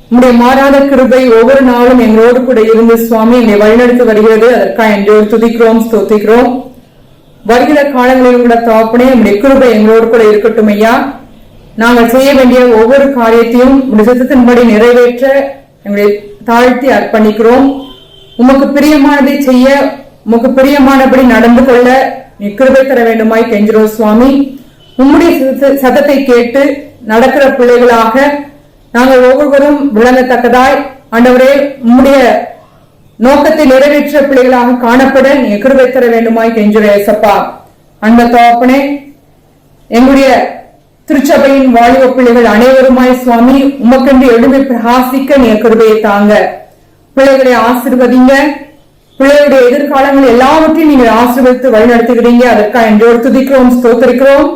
உம்முடைய மாறாத கிருபை ஒவ்வொரு நாளும் எங்களோடு கூட இருந்து சுவாமி என்னை வழிநடத்தி வருகிறது. அதற்காக என்றோடு துதிக்கிறோம், ஸ்தோத்திக்கிறோம். வருகிற காலங்களில் கூட தகப்பனே உம்முடைய கிருபை எங்களோடு கூட இருக்கட்டும் ஐயா. நாங்கள் செய்ய வேண்டிய ஒவ்வொரு காரியத்தையும் உம்முடைய சித்தத்தின்படி நிறைவேற்ற எங்களை தாழ்த்தி அர்ப்பணிக்கிறோம். உமக்கு பிரியமானதை செய்ய, உமக்கு பிரியமானபடி நடந்து கொள்ள நீ கிருபை தர வேண்டுமாய் கெஞ்சிரோம் சுவாமி. உம்முடைய சத்தத்தை கேட்டு நடக்கிற பிள்ளைகளாக நாங்கள் ஒவ்வொருவரும் விளங்கத்தக்கதாய் ஆண்டவரே உம்முடைய நோக்கத்தை நிறைவேற்ற பிள்ளைகளாக காணப்பட நீ கிருபை தர வேண்டுமாய் கெஞ்சிரோம் ஏசப்பா. அன்ப தகப்பனே, எங்களுடைய திருச்சபையின் வாலிப பிள்ளைகள் அனைவருமாய் சுவாமி உமக்கென்று எழுமை பிரகாசிக்க நீ கிருபையை தாங்க. பிள்ளைகளை ஆசீர்வதிங்க. பிள்ளைகளுடைய எதிர்காலங்கள் எல்லாவற்றையும் நீங்கள் ஆசீர்வதித்து வழிநடத்துகிறீங்க. அதற்காக என்றோடு துதிக்கிறோம், ஸ்தோத்திரிக்கிறோம்.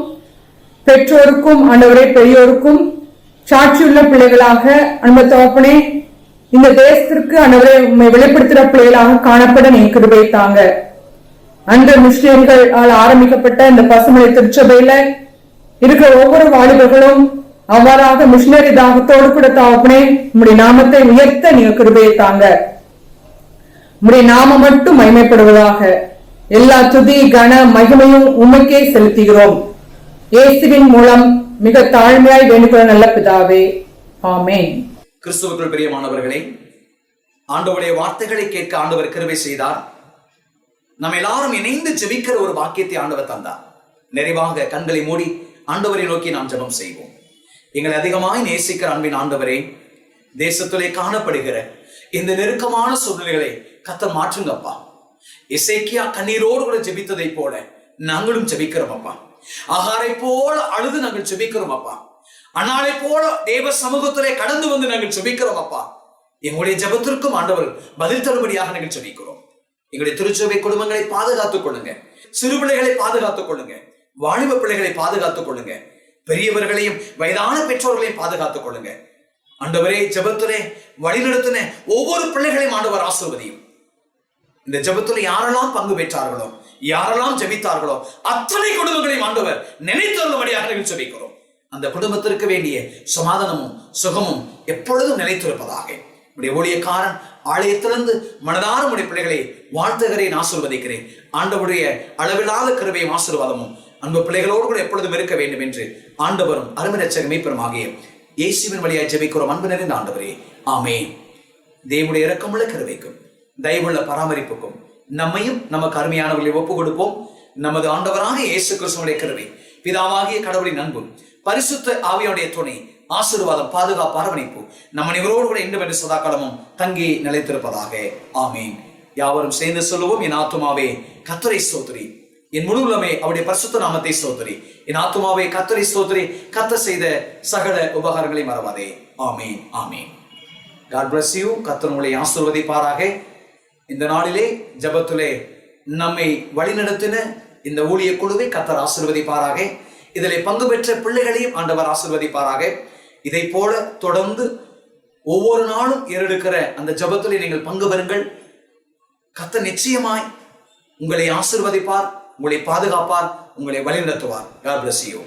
பெற்றோருக்கும் ஆண்டவரே பெரியோருக்கும் சாட்சியுள்ள பிள்ளைகளாக அன்பு தகப்பனே இந்த தேசத்திற்கு ஆண்டவரை உண்மை வெளிப்படுத்துகிற பிள்ளைகளாக காணப்பட நீ கிருபை தாங்க. அன்று மிஷனரிகளால் ஆரம்பிக்கப்பட்ட இந்த பசுமலை திருச்சபையில இருக்கிற ஒவ்வொரு வாலிபர்களும் அவ்வாறாக மிஷனரி தாகத்தோடு கூட தகப்பனே உம்முடைய நாமத்தை உயர்த்த நீங்க கிருபையை தாங்க. உம்முடைய நாமம் மட்டும் மகிமைப்படுவதாக. எல்லா துதி கன மகிமையும் உமக்கே செலுத்துகிறோம். இயேசுவின் மூலம் மிக தாழ்மையாய் வேண்டுகிற நல்ல பிதாவே, ஆமென். கிறிஸ்துவுக்குள் பிரியமானவர்களே, ஆண்டவருடைய வார்த்தைகளை கேட்க ஆண்டவர் கிருபை செய்தார். நம்ம எல்லாரும் இணைந்து ஜெபிக்கிற ஒரு வாக்கியத்தை ஆண்டவர் தந்தார். நிறைவாக கண்களை மூடி ஆண்டவரை நோக்கி நாம் ஜெபம் செய்வோம். எங்களை அதிகமாய் நேசிக்கிற அன்பின் ஆண்டவரே, தேசத்திலே காணப்படுகிற இந்த நெருக்கமான சூழ்நிலைகளை கர்த்தர் மாற்றுங்கப்பா. எசேக்கியா கண்ணீரோடு கூட ஜெபித்ததை போல நாங்களும் ஜெபிக்கிறோம் அப்பா. ஆகாரை போல அழுது நாங்கள் ஜெபிக்கிறோம் அப்பா. அன்னாலை போல தேவ சமூகத்திலே கடந்து வந்து நாங்கள் ஜெபிக்கிறோம் அப்பா. எங்களுடைய ஜெபத்திற்கும் ஆண்டவர் பதில் தரும்படியாக நாங்கள் ஜெபிக்கிறோம். எங்களுடைய திருச்சபை குடும்பங்களை பாதுகாத்துக் கொள்ளுங்க. சிறு பிள்ளைகளை பாதுகாத்துக் கொள்ளுங்க. வாலிப பிள்ளைகளை பாதுகாத்துக் கொள்ளுங்க. பெரியவர்களையும் வயதான பெற்றோர்களையும் பாதுகாத்துக் கொள்ளுங்க. ஆண்டவரே, ஜெபத்திலே வழிநடத்தின ஒவ்வொரு பிள்ளைகளையும் ஆண்டவர் ஆசீர்வதியும். இந்த ஜெபத்துல யாரெல்லாம் பங்கு பெற்றார்களோ, யாரெல்லாம் ஜெபித்தார்களோ அத்தனை குடும்பங்களையும் ஆண்டவர் நினைத்துள்ளபடியாக ஜெபிக்கிறோம். அந்த குடும்பத்திற்கு வேண்டிய சமாதானமும் சுகமும் எப்பொழுதும் நிலைத்திருப்பதாக உடைய ஊழியக்காரன் ஆலயத்திலிருந்து மனதார உடைய பிள்ளைகளை வாழ்த்துகிறேன், ஆசீர்வதிக்கிறேன். ஆண்டவருடைய அளவில்லாத கிருபையும் ஆசீர்வாதமும் அன்பு பிள்ளைகளோடு கூட எப்பொழுதும் இருக்க வேண்டும் என்று ஆண்டவரும் அருமை ரட்சகர் மீட்பருமாகிய இயேசுவின் வழியாய் ஜெபிக்கிறோம். அன்பு நிறைந்த ஆண்டவரே, ஆமென். தேவனுடைய இரக்கமுள்ள கிருபைக்கும் தயவுள்ள பராமரிப்புக்கும் நம்மையும் நமக்கு அருமையானவர்களை ஒப்புக் கொடுப்போம். நமது ஆண்டவராக இயேசு கிறிஸ்துவினுடைய கிருபை, பிதாவாகிய கடவுளின் அன்பும் பரிசுத்த ஆவியுடைய துணை, ஆசீர்வாதம், பாதுகாப்பு, அரவணைப்பு நம்ம இவரோடு கூட இன்னும் என்று சதாகாலமும் தங்கி நிலைத்திருப்பதாக. ஆமீன். யாவரும் சேர்ந்து சொல்லுவோம். என் ஆத்துமாவே கர்த்தரை ஸ்தோத்திரி, என் முழு உள்ளமே அவருடைய பரிசுத்த நாமத்தை ஸ்தோத்திரி. என் ஆத்துமாவே கர்த்தரை ஸ்தோத்திரி, கர்த்தர் செய்த சகல உபகாரங்களை மறவாதே. ஆமீன், ஆமீன். God bless you. கர்த்தர் உங்களை ஆசீர்வதிப்பாராக. இந்த நாளிலே ஜெபத்திலே நம்மை வழிநடத்தின இந்த ஊழிய குழுவை கர்த்தர் ஆசீர்வதிப்பாராக. இதிலே பங்கு பெற்ற பிள்ளைகளையும் ஆண்டவர் ஆசீர்வதிப்பாராக. இதை போல தொடர்ந்து ஒவ்வொரு நாளும் ஏறெடுக்கிற அந்த ஜெபத்திலே நீங்கள் பங்கு பெறுங்கள். கர்த்தர் நிச்சயமாய் உங்களை ஆசீர்வதிப்பார், உங்களை பாதுகாப்பார், உங்களை வழிநடத்துவார். God bless you.